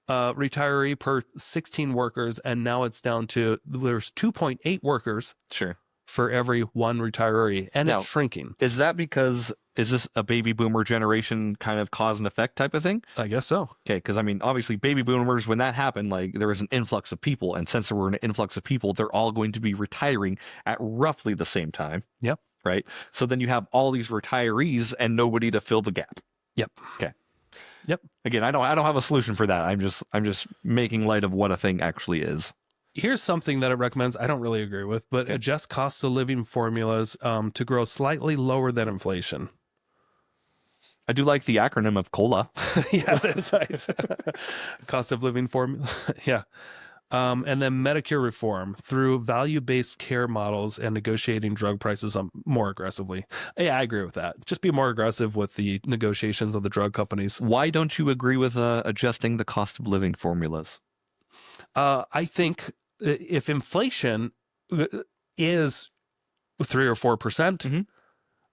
retiree per 16 workers, and now it's down to there's 2.8 workers. Sure. For every one retiree, and it's shrinking. Is this a baby boomer generation kind of cause and effect type of thing? I guess so. Okay, because I mean, obviously, baby boomers, when that happened, like there was an influx of people, and since there were an influx of people, they're all going to be retiring at roughly the same time. Yep. Right. So then you have all these retirees and nobody to fill the gap. Yep. Okay. Yep. Again, I don't have a solution for that. I'm just making light of what a thing actually is. Here's something that it recommends. I don't really agree with, but adjust cost of living formulas to grow slightly lower than inflation. I do like the acronym of COLA. Yeah, that's nice. Cost of living formula. Yeah. And then Medicare reform through value-based care models and negotiating drug prices more aggressively. Yeah, I agree with that. Just be more aggressive with the negotiations of the drug companies. Why don't you agree with adjusting the cost of living formulas? I think if inflation is 3 or 4%,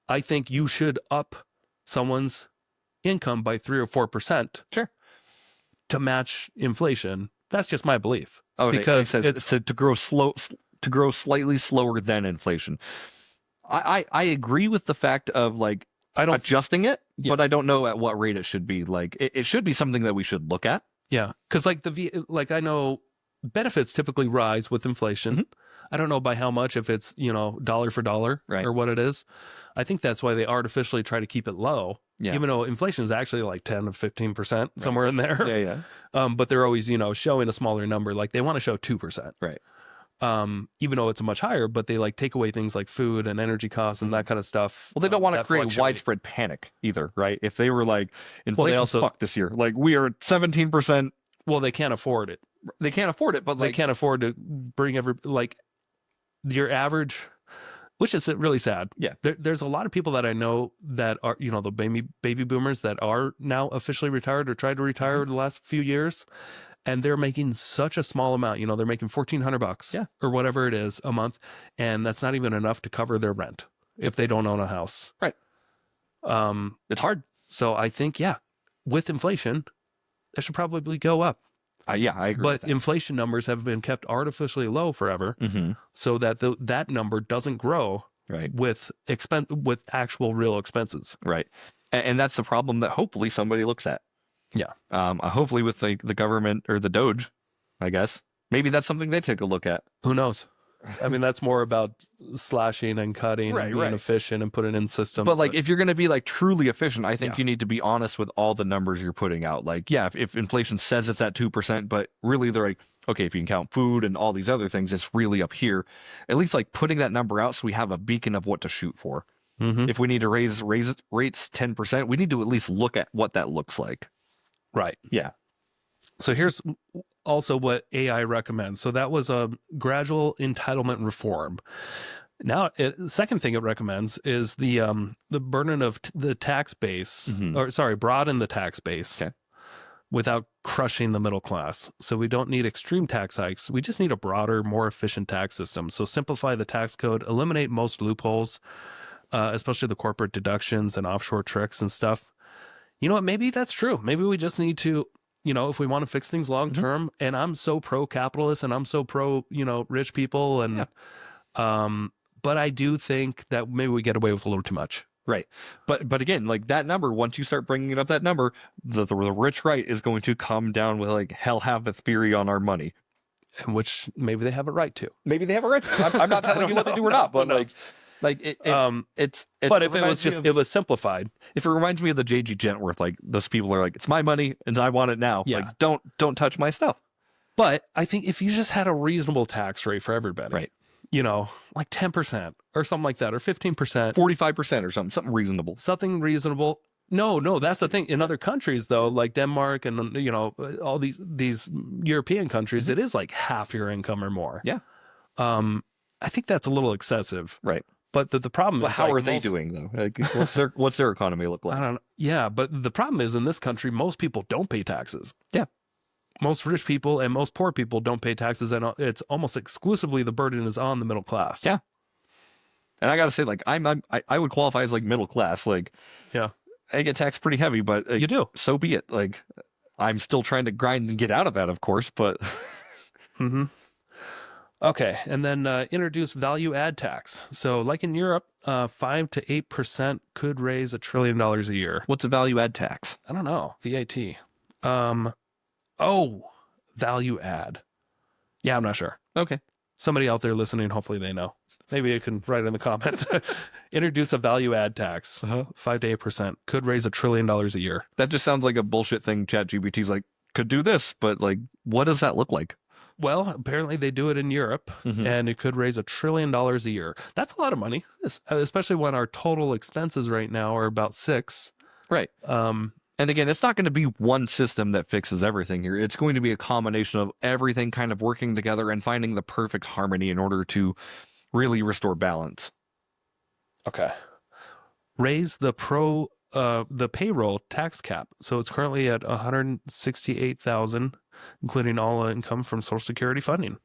I think you should up someone's income by 3 or 4%. Sure. To match inflation. That's just my belief. Okay. Because it's to grow slightly slower than inflation. I agree with the fact of like adjusting it, but I don't know at what rate it should be. Like it should be something that we should look at. Yeah, because like I know benefits typically rise with inflation. Mhm. I don't know by how much, if it's dollar for dollar Right. or what it is. I think that's why they artificially try to keep it low, Yeah. even though inflation is actually like 10 to 15% somewhere in there. Yeah, yeah. But they're always showing a smaller number. Like they want to show 2%. Right. Even though it's much higher, but they like take away things like food and energy costs and that kind of stuff. Well, they don't want to that create fluctuate. widespread panic either, right? If they were like, inflation's also- fucked this year, like we are at 17%. Well, they can't afford it. They can't afford it, but They like, can't afford to bring your average, which is really sad. Yeah. There's a lot of people that I know that are, the baby boomers that are now officially retired or tried to retire the last few years. And they're making such a small amount, they're making $1,400 or whatever it is a month. And that's not even enough to cover their rent if they don't own a house. Right. It's hard. So I think, with inflation, that should probably go up. Yeah, I agree. But inflation numbers have been kept artificially low forever, so that that number doesn't grow Right. with actual real expenses. Right. And that's the problem that hopefully somebody looks at. Yeah. Hopefully with the government or the Doge, I guess. Maybe that's something they take a look at. Who knows? I mean, that's more about slashing and cutting and being efficient and putting in systems. But like, if you're going to be like truly efficient, I think Yeah. you need to be honest with all the numbers you're putting out. Like, yeah, if inflation says it's at 2%, but really they're like, okay, if you can count food and all these other things, it's really up here. At least like putting that number out so we have a beacon of what to shoot for. If we need to raise rates 10%, we need to at least look at what that looks like. Right. Yeah. So here's also what AI recommends. So that was a gradual entitlement reform. Now, second thing it recommends is the burden of the tax base, broaden the tax base without crushing the middle class. So we don't need extreme tax hikes. We just need a broader, more efficient tax system. So simplify the tax code, eliminate most loopholes, especially the corporate deductions and offshore tricks and stuff. You know what? Maybe that's true. Maybe we just need to, if we want to fix things long term, and I'm so pro capitalist and I'm so pro, rich people. And, but I do think that maybe we get away with a little too much. Right. But again, like that number, once you start bringing up that number, the rich right is going to come down with like hell have a theory on our money. And which maybe they have a right to. Maybe they have a right to. I'm not telling you what they do or not, but it's but if it was simplified, if it reminds me of the J.G. Gentworth, like those people are like, it's my money and I want it now. Yeah. Like don't touch my stuff. But I think if you just had a reasonable tax rate for everybody, right, like 10% or something like that, or 15%, 45% or something reasonable. No, that's the thing. In other countries, though, like Denmark and all these European countries, it is like half your income or more. Yeah. I think that's a little excessive. Right. But the problem is, how are they doing though? Like, what's their economy look like? I don't know. Yeah, but the problem is in this country, most people don't pay taxes. Yeah. Most rich people and most poor people don't pay taxes, and it's almost exclusively the burden is on the middle class. Yeah. And I got to say, like, I would qualify as like middle class. Like, yeah, I get taxed pretty heavy, but you do. So be it. Like, I'm still trying to grind and get out of that, of course, but. Okay, and then introduce value add tax. So, like in Europe, 5 to 8% could raise $1 trillion a year. What's a value add tax? I don't know. VAT. Value add. Yeah, I'm not sure. Okay. Somebody out there listening, hopefully they know. Maybe you can write in the comments. Introduce a value add tax. 5 to 8% could raise $1 trillion a year. That just sounds like a bullshit thing. ChatGPT's like, could do this, but like, what does that look like? Well, apparently they do it in Europe, and it could raise $1 trillion a year. That's a lot of money, especially when our total expenses right now are about 6. Right. And again, it's not going to be one system that fixes everything here. It's going to be a combination of everything kind of working together and finding the perfect harmony in order to really restore balance. Okay. Raise the payroll tax cap. So it's currently at $168,000, including all income from Social Security funding.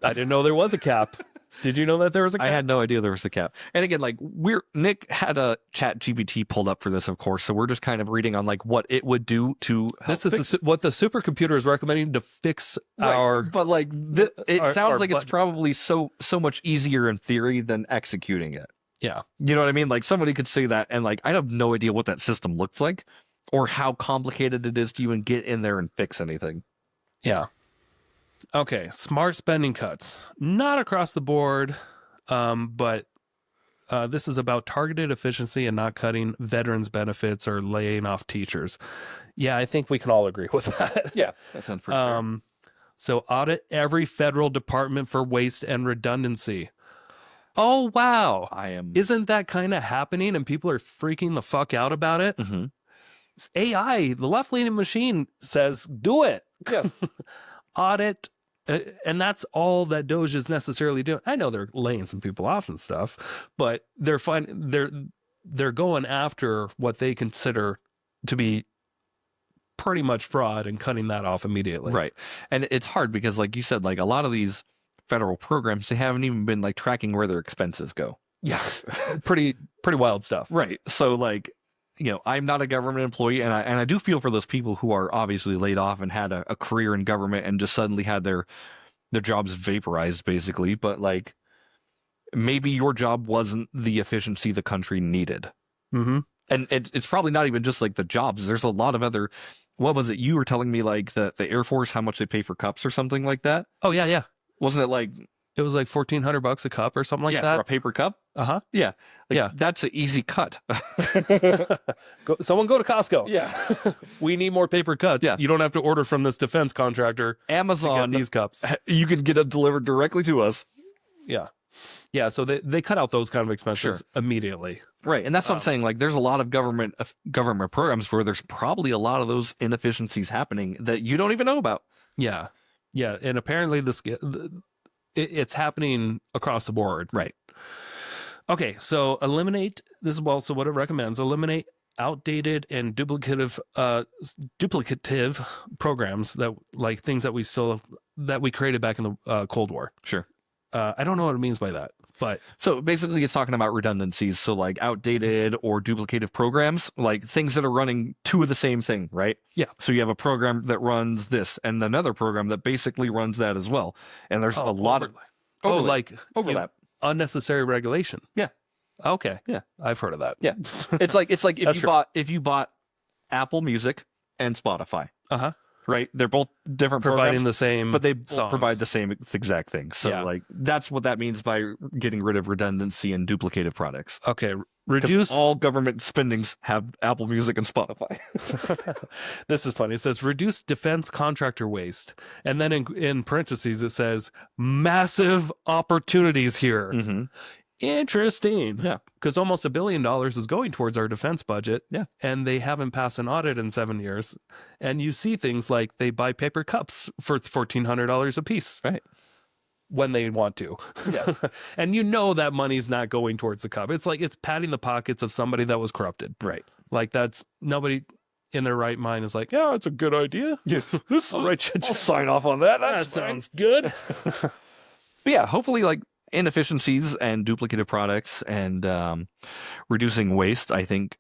I didn't know there was a cap. Did you know that there was a cap? I had no idea there was a cap. And again, like Nick had a ChatGPT pulled up for this, of course. So we're just kind of reading on like what it would do to. This is what the supercomputer is recommending to fix our. But like it sounds like it's probably so much easier in theory than executing it. Yeah. You know what I mean? Like somebody could say that and like I have no idea what that system looks like. or how complicated it is to even get in there and fix anything. Yeah. Okay, smart spending cuts. Not across the board, but this is about targeted efficiency and not cutting veterans benefits or laying off teachers. Yeah, I think we can all agree with that. Yeah, that sounds pretty fair. So audit every federal department for waste and redundancy. Oh, wow. Isn't that kind of happening and people are freaking the fuck out about it? Mm-hmm. It's AI, the left-leaning machine says, do it. Yeah. Audit. And that's all that Doge is necessarily doing. I know they're laying some people off and stuff, but they're going after what they consider to be pretty much fraud and cutting that off immediately. Right. And it's hard because, like you said, like a lot of these federal programs, they haven't even been like tracking where their expenses go. Yeah. pretty wild stuff. Right. So like, you know, I'm not a government employee, and I do feel for those people who are obviously laid off and had a career in government and just suddenly had their jobs vaporized, basically. But like, maybe your job wasn't the efficiency the country needed. Mm-hmm. And it's probably not even just like the jobs. There's a lot of other. What was it? You were telling me like the Air Force, how much they pay for cups or something like that. Oh yeah. Wasn't it like? It was like $1,400 a cup or something like that. For a paper cup. Uh-huh. Yeah. Yeah. That's an easy cut. Someone go to Costco. Yeah. We need more paper cups. Yeah. You don't have to order from this defense contractor. Amazon, these cups. You can get it delivered directly to us. Yeah. Yeah. So they cut out those kind of expenses immediately. Right. And that's what I'm saying. Like, there's a lot of government programs where there's probably a lot of those inefficiencies happening that you don't even know about. Yeah. Yeah. And apparently it's happening across the board. Right. Okay, so eliminate, this is also what it recommends, eliminate outdated and duplicative programs that like things that we created back in the Cold War. Sure. I don't know what it means by that, but so basically it's talking about redundancies. So like outdated or duplicative programs, like things that are running two of the same thing, right? Yeah. So you have a program that runs this and another program that basically runs that as well. And there's a lot of overlap. Unnecessary regulation. Yeah. Okay. Yeah. I've heard of that. Yeah. It's like if you bought Apple Music and Spotify. Uh-huh. Right? They're both different providing programs, the same, but they both songs. provide the same exact thing. So like that's what that means by getting rid of redundancy and duplicative products. Okay. Reduce all government spendings have Apple Music and Spotify. This is funny. It says reduce defense contractor waste. And then in parentheses, it says massive opportunities here. Mm-hmm. Interesting. Yeah. Because almost $1 billion is going towards our defense budget. Yeah. And they haven't passed an audit in 7 years. And you see things like they buy paper cups for $1,400 a piece. Right. When they want to. Yeah. And you know that money's not going towards the cup. It's like it's padding the pockets of somebody that was corrupted. Right. Like that's nobody in their right mind is like, yeah, it's a good idea. Yeah. I'll sign off on that. That sounds good. But yeah, hopefully like inefficiencies and duplicative products and reducing waste. I think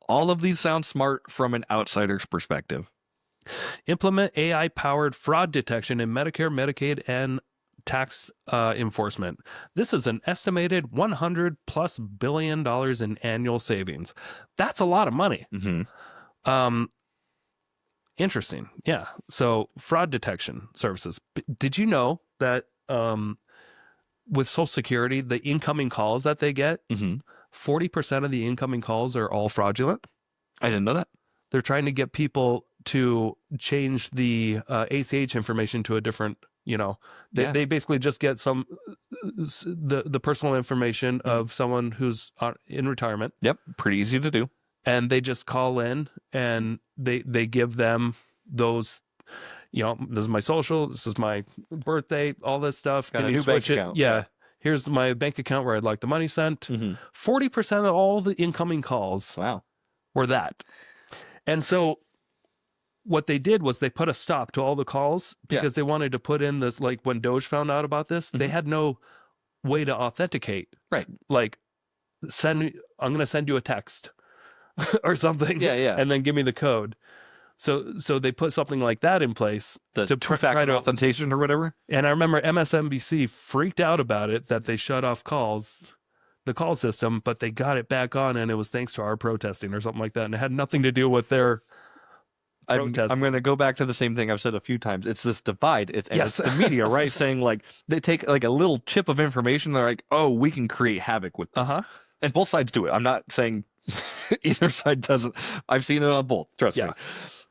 all of these sound smart from an outsider's perspective. Implement AI-powered fraud detection in Medicare, Medicaid, and tax enforcement. This is an estimated $100+ billion in annual savings. That's a lot of money. Mm-hmm. Interesting. Yeah. So fraud detection services. Did you know that with Social Security, the incoming calls that they get, 40% of the incoming calls are all fraudulent? I didn't know that. They're trying to get people to change the ACH information to a different, they basically just get the personal information of someone who's in retirement. Yep. Pretty easy to do. And they just call in and they give them those, this is my social, this is my birthday, all this stuff. Got a new bank account. Yeah. Here's my bank account where I'd like the money sent. 40% of all the incoming calls were that. And so what they did was they put a stop to all the calls because they wanted to put in this, like when Doge found out about this, they had no way to authenticate. Right. Like I'm going to send you a text or something. Yeah. And then give me the code. So they put something like that in place to try to authentication or whatever. And I remember MSNBC freaked out about it, that they shut off calls the call system, but they got it back on, and it was thanks to our protesting or something like that, and it had nothing to do with their protest. I'm going to go back to the same thing I've said a few times. It's this divide. It's the media, right? Saying like they take like a little chip of information. They're like, oh, we can create havoc with this. And both sides do it. I'm not saying either side doesn't. I've seen it on both. Trust me.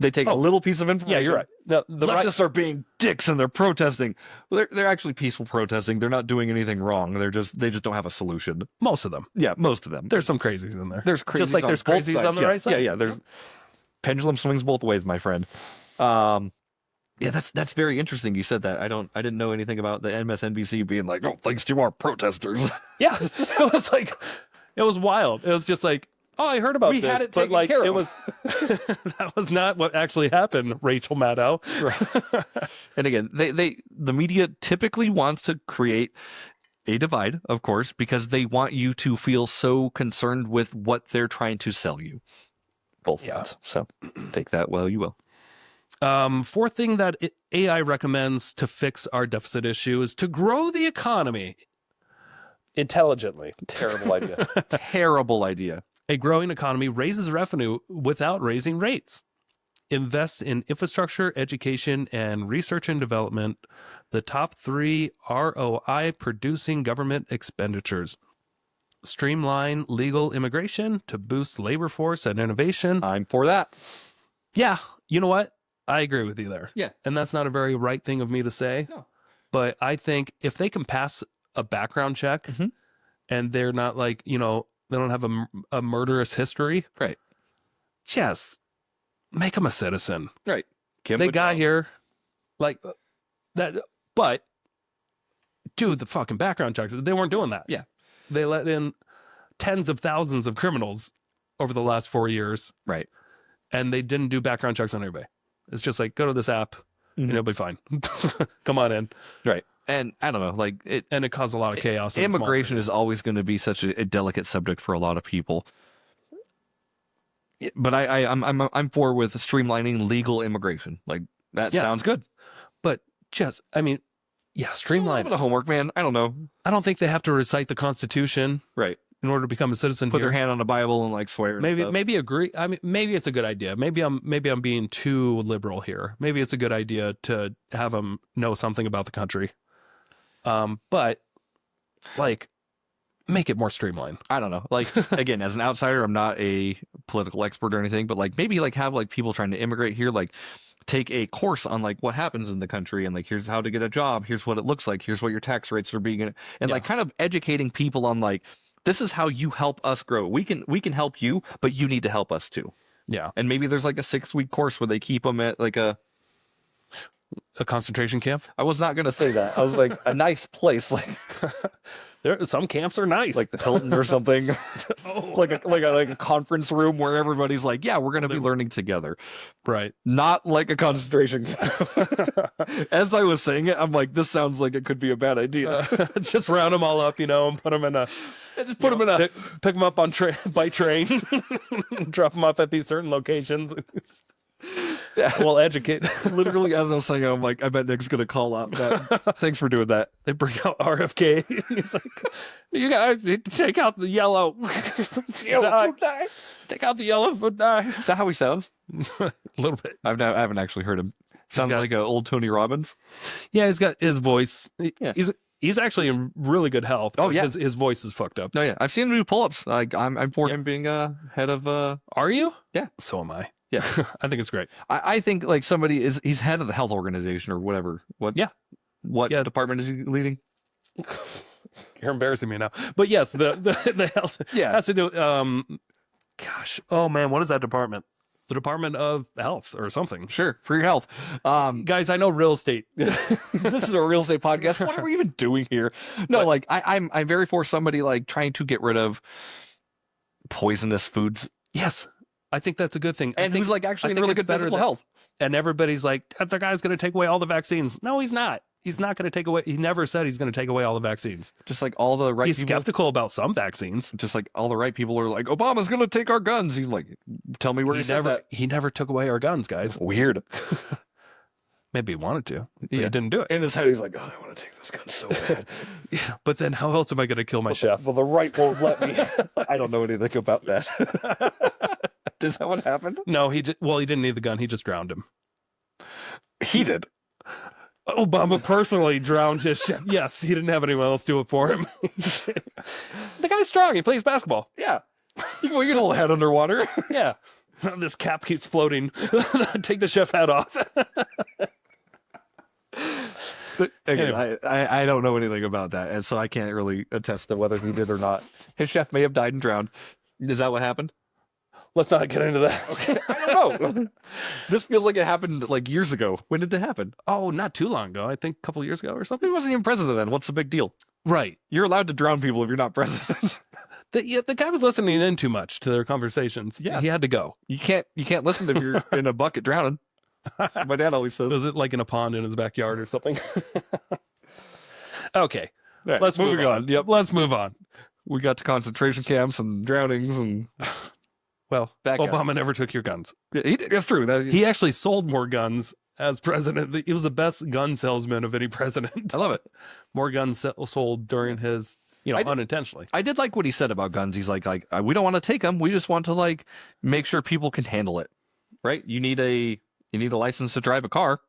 They take a little piece of information. Yeah, you're right. The leftists are being dicks and they're protesting. Well, they're actually peaceful protesting. They're not doing anything wrong. They just don't have a solution. Most of them. Yeah, most of them. There's some crazies in there. There's crazies just like there's crazies on the right side. Yeah. There's pendulum swings both ways, my friend. Yeah, that's very interesting. You said that. I didn't know anything about the MSNBC being like, oh, thanks to our protesters. Yeah, it was wild. It was just like, oh, I heard about we this, had it but like care it of. was that was not what actually happened, Rachel Maddow. Right. And again, the media typically wants to create a divide, of course, because they want you to feel so concerned with what they're trying to sell you. Both sides. So take that while you will. Fourth thing that AI recommends to fix our deficit issue is to grow the economy intelligently. Terrible idea. Terrible idea. A growing economy raises revenue without raising rates. Invest in infrastructure, education, and research and development, the top 3 ROI producing government expenditures. Streamline legal immigration to boost labor force and innovation. I'm for that. Yeah, you know what? I agree with you there. Yeah. And that's not a very right thing of me to say. No. But I think if they can pass a background check and they're not like, they don't have a murderous history. Right. Just make them a citizen. Right. They got here like that. But do the fucking background checks. They weren't doing that. Yeah. They let in tens of thousands of criminals over the last 4 years. Right. And they didn't do background checks on everybody. It's just like, go to this app and it'll be fine. Come on in. Right. And I don't know, and it caused a lot of chaos. Immigration is always going to be such a delicate subject for a lot of people. But I'm for with streamlining legal immigration. Like that sounds good. But streamline. A little bit of homework, man. I don't know. I don't think they have to recite the Constitution, right, in order to become a citizen. Put their hand on a Bible and like swear. Maybe agree. I mean, maybe it's a good idea. Maybe I'm being too liberal here. Maybe it's a good idea to have them know something about the country. But like, make it more streamlined. I don't know. Like, again, as an outsider, I'm not a political expert or anything, but like maybe like have like people trying to immigrate here, like take a course on like what happens in the country and like here's how to get a job, here's what it looks like, here's what your tax rates are being, and like kind of educating people on like this is how you help us grow. We can help you, but you need to help us too. Yeah. And maybe there's like a 6-week course where they keep them at like a concentration camp. I was not going to say that. I was like a nice place. Like some camps are nice, like the Hilton or something. like a conference room where everybody's like, yeah, we're going to be learning together. Right. Not like a concentration camp. As I was saying it, I'm like, this sounds like it could be a bad idea. Just round them all up, and put them in a. Just put them in a. Pick them up on by train. Drop them off at these certain locations. Yeah. We'll educate. Literally, as I was saying, I'm like, I bet Nick's going to call out that. Thanks for doing that. They bring out RFK. He's like, you guys need to take out the yellow. Yellow food dye. Take out the yellow food dye. Is that how he sounds? A little bit. I haven't actually heard him. Sounds like an old Tony Robbins. Yeah, he's got his voice. Yeah. He's actually in really good health. Oh, yeah. His voice is fucked up. No, yeah. I've seen him do pull-ups. Like, I'm for him being head of... Are you? Yeah. So am I. Yeah. I think it's great. I think like he's head of the health organization or whatever. What department is he leading? You're embarrassing me now. But yes, the health has to do gosh. Oh man, what is that department? The Department of Health or something. Sure, for your health. Guys, I know real estate. This is a real estate podcast. What are we even doing here? No, like I'm very for somebody like trying to get rid of poisonous foods. Yes. I think that's a good thing. And who's like actually in really good physical health. And everybody's like, the guy's going to take away all the vaccines. No, he's not. He's not going to take away. He never said he's going to take away all the vaccines. Just like all the right He's people. skeptical about some vaccines. Just like all the right people are like, Obama's going to take our guns. He's like, tell me where he said that. He never took away our guns, guys. Weird. Maybe he wanted to. But Yeah. he didn't do it. In his head, he's like, "Oh, I want to take this gun so bad." Yeah, but then how else am I going to kill my chef? Well, the right won't let me. I don't know anything about that. Is that what happened? No, he didn't need the gun. He just drowned him. He did. Obama personally drowned his chef. Yes, he didn't have anyone else do it for him. The guy's strong. He plays basketball. Yeah. You can hold a head underwater. Yeah. This cap keeps floating. Take the chef hat off. But again, Anyway. I don't know anything about that, and so I can't really attest to whether he did or not. His chef may have died and drowned. Is that what happened? Let's not get into that. I don't know. This feels like it happened like years ago. When did it happen? Oh, not too long ago. I think a couple years ago or something. He wasn't even president then. What's the big deal? Right. You're allowed to drown people if you're not president. The guy was listening in too much to their conversations. Yeah. He had to go. You can't listen if you're in a bucket drowning. My dad always says. Was it like in a pond in his backyard or something? Okay. Right, Let's move on. Yep. Let's move on. We got to concentration camps and drownings and Well, Back up. Obama never took your guns. yeah, that's true. He actually sold more guns as president. He was the best gun salesman of any president. I love it. More guns sold during his, unintentionally. I did like what he said about guns. He's like we don't want to take them. We just want to make sure people can handle it. Right? You need a license to drive a car.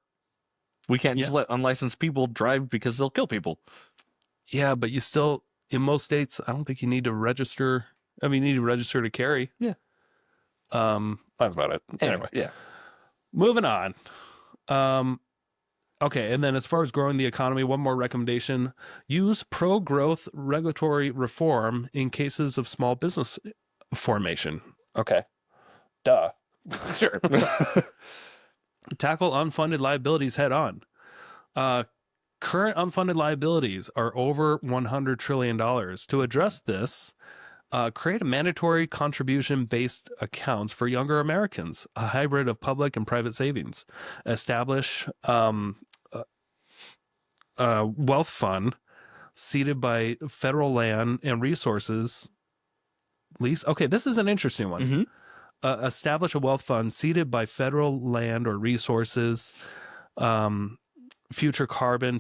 We can't just let unlicensed people drive because they'll kill people. Yeah, but you still, in most states, I don't think you need to register. I mean, you need to register to carry. Yeah. That's about it. Anyway, yeah. moving on. Okay, and then as far as growing the economy, one more recommendation: use pro-growth regulatory reform in cases of small business formation. Okay, duh. Sure. Tackle unfunded liabilities head on. Current unfunded liabilities are over $100 trillion. To address this, create a mandatory contribution-based accounts for younger Americans, a hybrid of public and private savings. Establish a wealth fund seeded by federal land and resources. Okay, this is an interesting one. Mm-hmm. Establish a wealth fund seeded by federal land or resources. Future carbon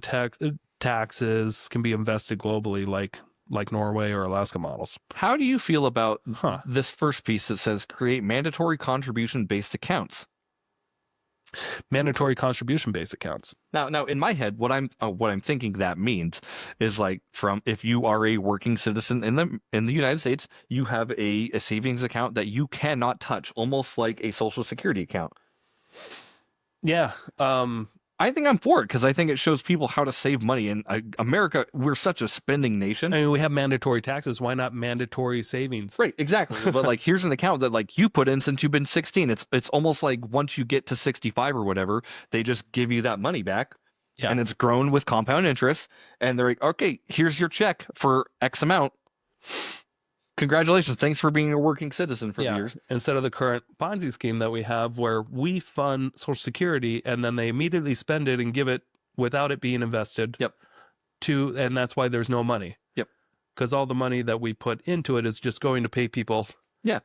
taxes can be invested globally, like Norway or Alaska models. How do you feel about this first piece that says create mandatory contribution-based accounts? Mandatory contribution-based accounts. Now, in my head, what I'm thinking that means is from if you are a working citizen in the United States, you have a savings account that you cannot touch, almost like a Social Security account. Yeah. I think I'm for it because I think it shows people how to save money. In America, we're such a spending nation. I mean, we have mandatory taxes. Why not mandatory savings? Right, exactly. But here's an account that you put in since you've been 16. It's almost like once you get to 65 or whatever, they just give you that money back. Yeah. And it's grown with compound interest. And they're like, okay, here's your check for X amount. Congratulations. Thanks for being a working citizen for years. Instead of the current Ponzi scheme that we have where we fund Social Security and then they immediately spend it and give it without it being invested. Yep. And that's why there's no money. Yep. Because all the money that we put into it is just going to pay people. Yeah.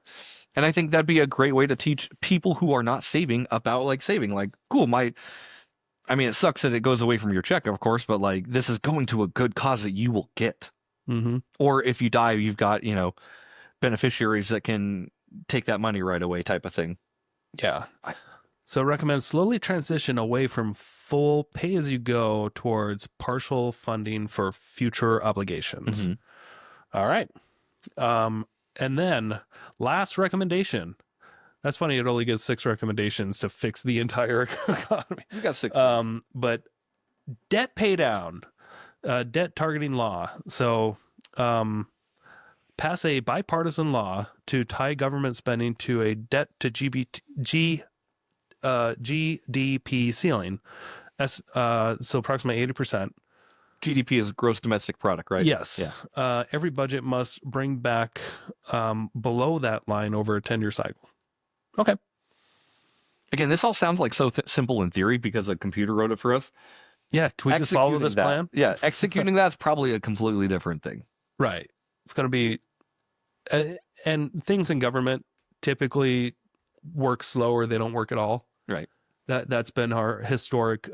And I think that'd be a great way to teach people who are not saving about saving. Cool, I mean, it sucks that it goes away from your check, of course, but this is going to a good cause that you will get. Mm-hmm. Or if you die, you've got, beneficiaries that can take that money right away type of thing. Yeah. So recommend slowly transition away from full pay-as-you-go towards partial funding for future obligations. Mm-hmm. All right. And then last recommendation. That's funny. It only gives 6 recommendations to fix the entire economy. You got 6. But debt pay down, debt targeting law. So pass a bipartisan law to tie government spending to a debt to GDP ceiling. So approximately 80%. GDP is gross domestic product, right? Yes. Yeah. Every budget must bring back below that line over a 10-year cycle. Okay. Again, this all sounds so simple in theory because a computer wrote it for us. Yeah. Can we just follow this plan? Yeah. Executing that's probably a completely different thing. Right. It's going to be, and things in government typically work slower. They don't work at all. Right. That's been our historic,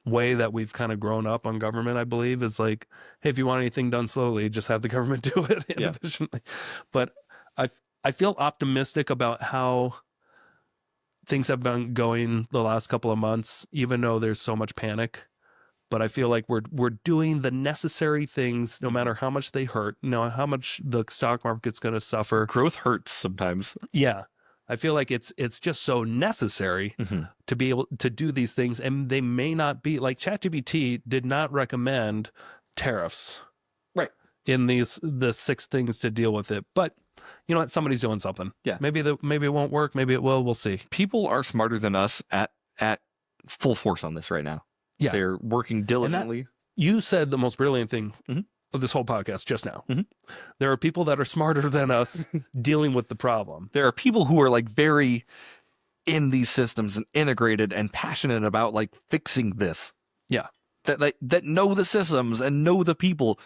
way that we've kind of grown up on government, I believe, is like, hey, if you want anything done slowly, just have the government do it inefficiently. But I feel optimistic about how things have been going the last couple of months, even though there's so much panic. But I feel like we're doing the necessary things, no matter how much they hurt, how much the stock market's going to suffer. Growth hurts sometimes. Yeah. I feel like it's just so necessary to be able to do these things, and they may not be like ChatGPT did not recommend tariffs, right? In the 6 things to deal with it, but you know what? Somebody's doing something. Yeah, maybe it won't work. Maybe it will. We'll see. People are smarter than us at full force on this right now. Yeah, they're working diligently. You said the most brilliant thing of this whole podcast just now. There are people that are smarter than us dealing with the problem. There are people who are like very in these systems and integrated and passionate about like fixing this. Yeah. That know the systems and know the people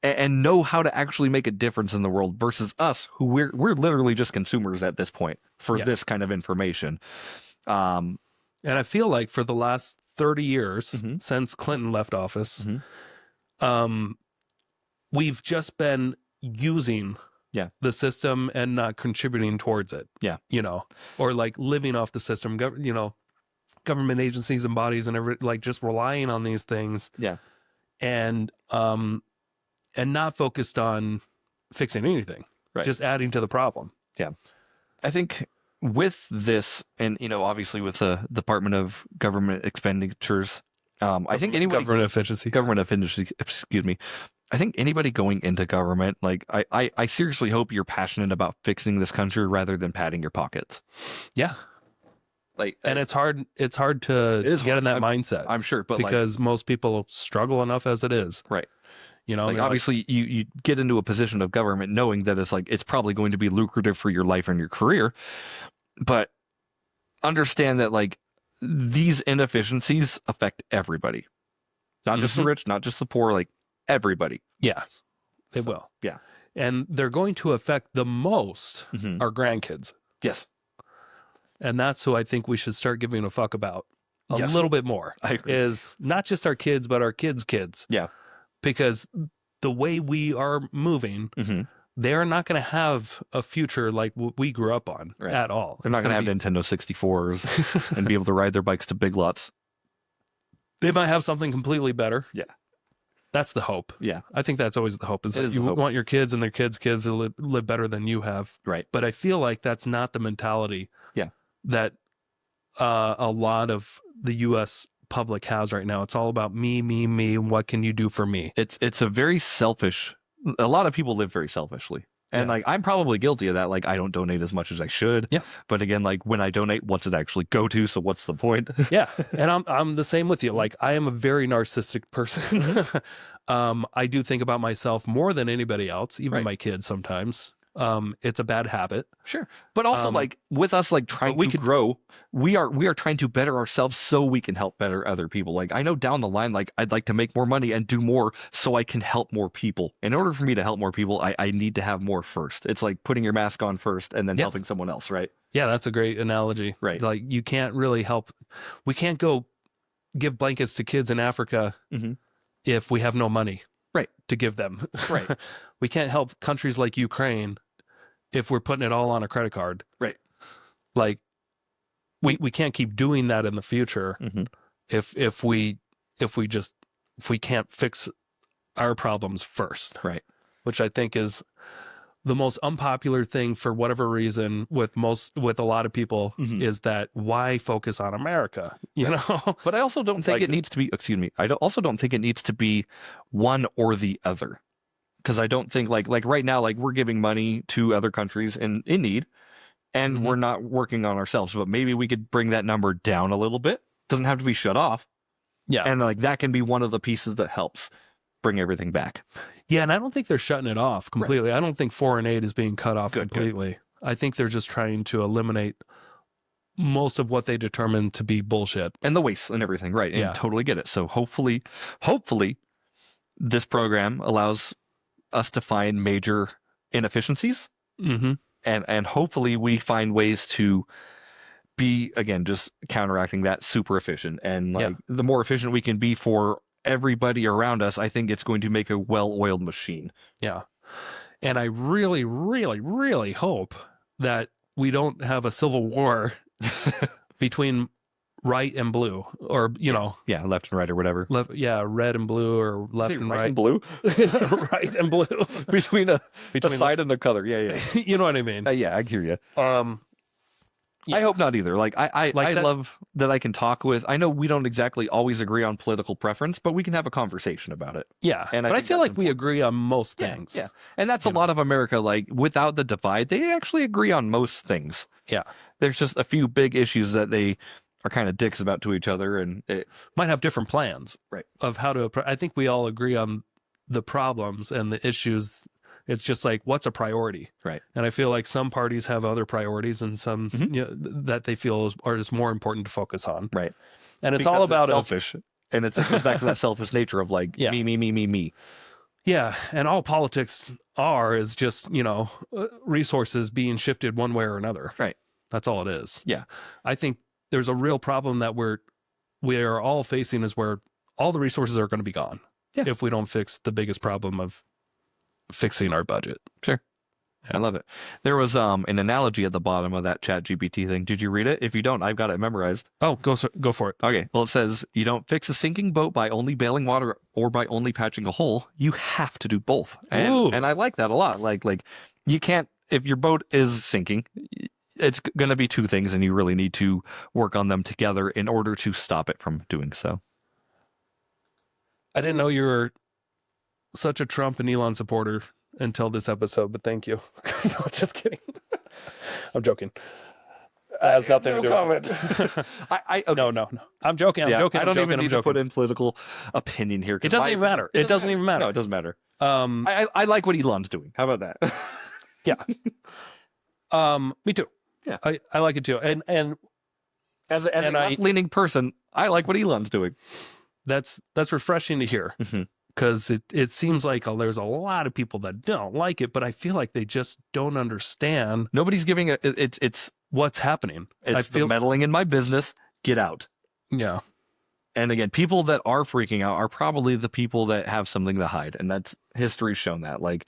and know how to actually make a difference in the world versus us, who we're literally just consumers at this point for this kind of information. And I feel like for the last 30 years since Clinton left office, we've just been using the system and not contributing towards it. Yeah. Or like living off the system, government agencies and bodies and like just relying on these things. Yeah. And not focused on fixing anything. Right. Just adding to the problem. Yeah. I think with this, and obviously with the Department of Government Expenditures, I think anybody government efficiency, excuse me. I think anybody going into government, like I seriously hope you're passionate about fixing this country rather than padding your pockets. Yeah. And it's hard to get in that mindset. I'm sure, but because most people struggle enough as it is. Right. Obviously you get into a position of government knowing that it's probably going to be lucrative for your life and your career, but understand that like these inefficiencies affect everybody, not just the rich, not just the poor, like everybody. Yes, they will. Yeah. And they're going to affect the most our grandkids. Yes. And that's who I think we should start giving a fuck about a little bit more. I agree. Is not just our kids, but our kids' kids. Yeah. Because the way we are moving, they're not going to have a future like what we grew up on at all. They're not going to have Nintendo 64s and be able to ride their bikes to Big Lots. They might have something completely better. Yeah. That's the hope. Yeah. I think that's always the hope, is that you want your kids and their kids to live better than you have. Right. But I feel like that's not the mentality that a lot of the U.S. public has right now. It's all about me, me, me. What can you do for me? It's a very selfish. A lot of people live very selfishly. And like, I'm probably guilty of that. Like, I don't donate as much as I should. Yeah. But again, like when I donate, what's it actually go to? So what's the point? Yeah. And I'm the same with you. Like, I am a very narcissistic person. I do think about myself more than anybody else, even my kids sometimes. It's a bad habit. Sure. But also like with us, like trying to grow, we are trying to better ourselves so we can help better other people. Like I know down the line, like I'd like to make more money and do more so I can help more people. In order for me to help more people, I need to have more first. It's like putting your mask on first and then helping someone else, right? Yeah, that's a great analogy. Right. Like you can't really help. We can't go give blankets to kids in Africa if we have no money to give them. Right. We can't help countries like Ukraine if we're putting it all on a credit card. Right. Like we can't keep doing that in the future if we can't fix our problems first. Right. Which I think is the most unpopular thing for whatever reason with a lot of people is that why focus on America, But I also don't think it needs to be, also don't think it needs to be one or the other. Because I don't think like right now, like we're giving money to other countries in need and we're not working on ourselves, but maybe we could bring that number down a little bit. Doesn't have to be shut off. Yeah. And like that can be one of the pieces that helps bring everything back. Yeah. And I don't think they're shutting it off completely. Right. I don't think foreign aid is being cut off completely. Good. I think they're just trying to eliminate most of what they determine to be bullshit. And the waste and everything. Right. And totally get it. So hopefully this program allows us to find major inefficiencies and hopefully we find ways to be, again, just counteracting that, super efficient. And like Yeah. the more efficient we can be for everybody around us, I think it's going to make a well-oiled machine. Yeah. And I really, really, really hope that we don't have a civil war between right and blue, or, you know, Yeah, left and right or whatever. red and blue, or left and right. And blue? Right and blue. Between a Between side and a color. Yeah. You know what I mean? Yeah, I hear you. Yeah. I hope not either. Like I Like that- love that I can talk with. I know we don't exactly always agree on political preference, but we can have a conversation about it. Yeah. And but I think feel that's like we agree on most things. Yeah. And that's a lot of America. Like without the divide, they actually agree on most things. Yeah. There's just a few big issues that they are kind of dicks about to each other, and it Might have different plans, right, of how to. I think we all agree on the problems and the issues. It's just like, what's a priority? right. And I feel like some parties have other priorities, and some you know, that they feel are just more important to focus on. Right. And it's Because all about selfish. And it goes back to that selfish nature of like me. Yeah, and all politics is just, you know, resources being shifted one way or another. Right. That's all it is. Yeah. I think there's a real problem that we are all facing, is where all the resources are going to be gone if we don't fix the biggest problem of fixing our budget. Sure. I love it. There was an analogy at the bottom of that ChatGPT thing. Did you read it? If you don't, I've got it memorized. Oh, go for it. Okay. Well, it says you don't fix a sinking boat by only bailing water or by only patching a hole. You have to do both. And I like that a lot. Like you can't, if your boat is sinking, it's going to be two things, and you really need to work on them together in order to stop it from doing so. I didn't know you were such a Trump and Elon supporter until this episode, but thank you. No, just kidding. I'm joking. That has nothing to do with it. Okay. No. I'm joking. I'm joking. I don't even need to put in. in political opinion here. It doesn't even matter. It doesn't even matter. No, it doesn't matter. I like what Elon's doing. How about that? Yeah. Me too. Yeah. I like it too. And as a left-leaning person, I like what Elon's doing. That's refreshing to hear. Because it seems like there's a lot of people that don't like it, but I feel like they just don't understand. Nobody's giving it's what's happening. I feel meddling in my business. Get out. Yeah. And again, people that are freaking out are probably the people that have something to hide, and that's history's shown that. Like,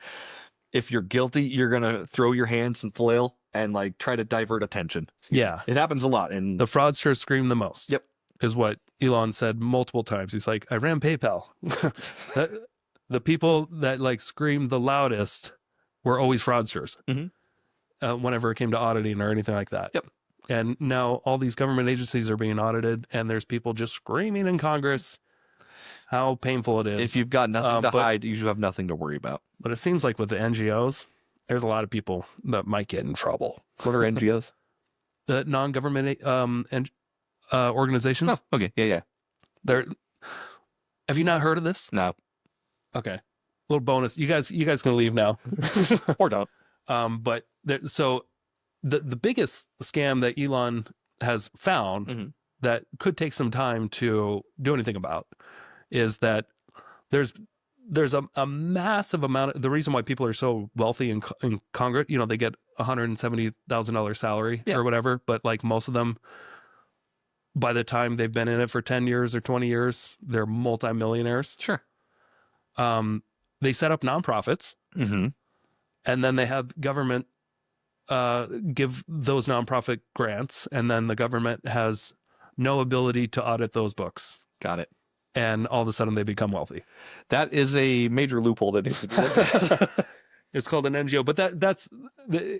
if you're guilty, you're gonna throw your hands and flail and like try to divert attention. Yeah, it happens a lot, and the fraudsters scream the most. Yep. Is what Elon said multiple times. He's like, I ran PayPal. The people that like screamed the loudest were always fraudsters. Whenever it came to auditing or anything like that. Yep. And now all these government agencies are being audited, and there's people just screaming in Congress how painful it is. If you've got nothing to hide, you should have nothing to worry about. But it seems like with the NGOs, there's a lot of people that might get in trouble. What are NGOs? The non-government organizations. Oh, okay. Yeah. Have you not heard of this? No. Okay. Little bonus. You guys can leave now. Or don't. But so the biggest scam that Elon has found that could take some time to do anything about is that there's a massive amount of the reason why people are so wealthy in Congress. You know, they get $170,000 salary or whatever, but like most of them, by the time they've been in it for 10 years or 20 years, they're multimillionaires. Sure. They set up nonprofits, and then they have government give those nonprofit grants, and then the government has no ability to audit those books. Got it. And all of a sudden they become wealthy. That is a major loophole that needs to be looked at. It's called an NGO, but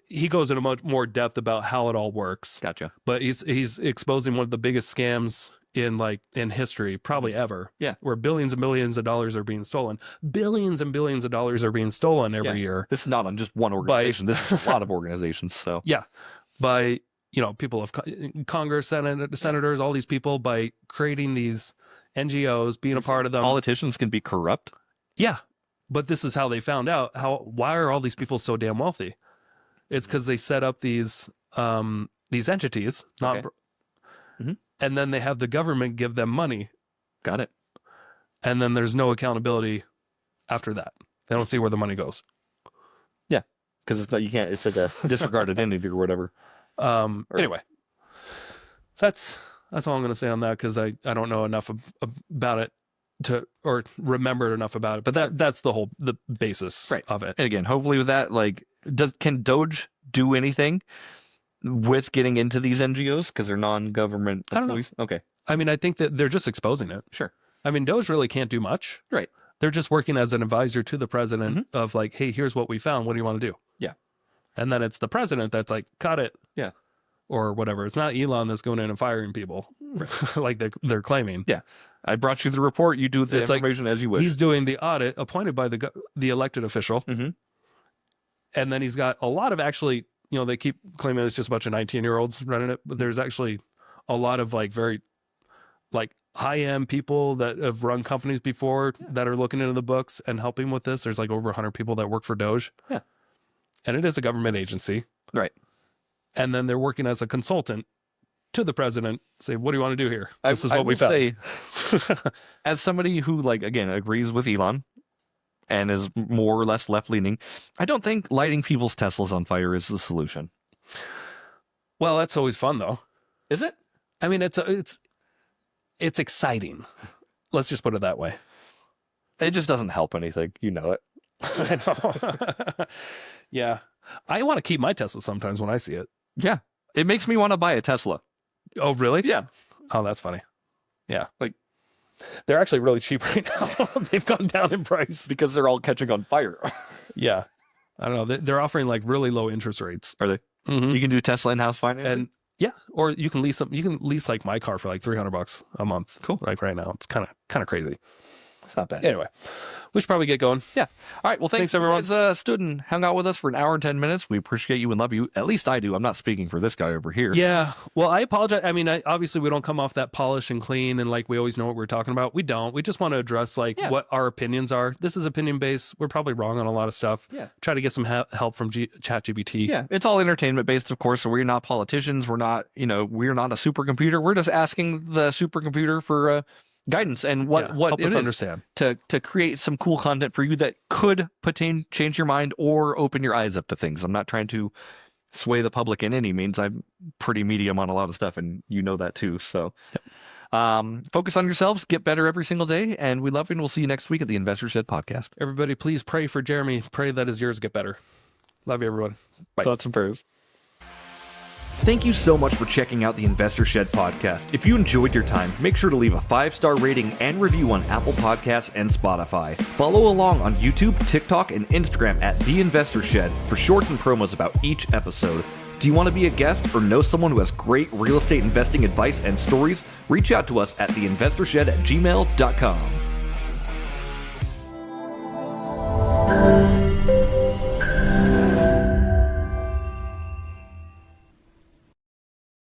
he goes into much more depth about how it all works. Gotcha. But he's exposing one of the biggest scams in history, probably ever. Yeah. Where billions and billions of dollars are being stolen. Billions and billions of dollars are being stolen every year. This is not on just one organization. This is a lot of organizations. So yeah, by people of Congress, senators, all these people, by creating these NGOs, being a part of them. Politicians can be corrupt. Yeah. But this is how they found out why are all these people so damn wealthy? It's because they set up these entities, and then they have the government give them money. Got it. And then there's no accountability after that. They don't see where the money goes. Yeah, because you can't. It's a disregarded entity or whatever. Anyway, that's all I'm going to say on that, because I don't know enough about it or remember enough about it. But that's the basis of it. And again, hopefully with that, like, can Doge do anything with getting into these NGOs because they're non-government employees? Okay. I mean, I think that they're just exposing it. Sure. I mean, Doge really can't do much. Right. They're just working as an advisor to the president of like, hey, here's what we found. What do you want to do? Yeah. And then it's the president that's like, cut it. Yeah. Or whatever. It's not Elon that's going in and firing people like they're claiming. Yeah. I brought you the report. You do the information as you wish. He's doing the audit appointed by the elected official. Mm-hmm. And then he's got a lot of actually, they keep claiming it's just a bunch of 19-year-olds running it. But there's actually a lot of like very like high-end people that have run companies before that are looking into the books and helping with this. There's like over 100 people that work for Doge. Yeah. And it is a government agency. Right. And then they're working as a consultant to the president, say, what do you want to do here? This is what we found. Say, as somebody who, like, again, agrees with Elon and is more or less left-leaning, I don't think lighting people's Teslas on fire is the solution. Well, that's always fun, though. Is it? I mean, it's exciting. Let's just put it that way. It just doesn't help anything. You know it. I know. Yeah. I want to keep my Tesla sometimes when I see it. Yeah. It makes me want to buy a Tesla. Oh, really? Yeah. Oh, that's funny. Yeah. Like, they're actually really cheap right now. They've gone down in price. Because they're all catching on fire. Yeah. I don't know. They're offering like really low interest rates. Are they? Mm-hmm. You can do Tesla in-house financing? And yeah. Or you can lease them. You can lease like my car for like $300 a month. Cool. Like right now. It's kind of crazy. It's not bad. Anyway, we should probably get going. Yeah. All right. Well, thanks everyone. Stood and hung out with us for an hour and 10 minutes. We appreciate you and love you. At least I do. I'm not speaking for this guy over here. Yeah. Well, I apologize. I mean, obviously we don't come off that polished and clean and like we always know what we're talking about. We don't. We just want to address like what our opinions are. This is opinion based. We're probably wrong on a lot of stuff. Yeah. Try to get some help from ChatGPT. Yeah. It's all entertainment based, of course. So we're not politicians. We're not, we're not a supercomputer. We're just asking the supercomputer for guidance and what help it us is understand to create some cool content for you that could change your mind or open your eyes up to things. I'm not trying to sway the public in any means. I'm pretty medium on a lot of stuff, and you know that too. So focus on yourselves, get better every single day, and we love you, and we'll see you next week at the Investor Shed Podcast. Everybody, please pray for Jeremy. Pray that his years get better. Love you, everyone. Bye. Thoughts and prayers. Thank you so much for checking out the Investor Shed Podcast. If you enjoyed your time, make sure to leave a 5-star rating and review on Apple Podcasts and Spotify. Follow along on YouTube, TikTok, and Instagram at The Investor Shed for shorts and promos about each episode. Do you want to be a guest or know someone who has great real estate investing advice and stories? Reach out to us at theinvestorshed@gmail.com.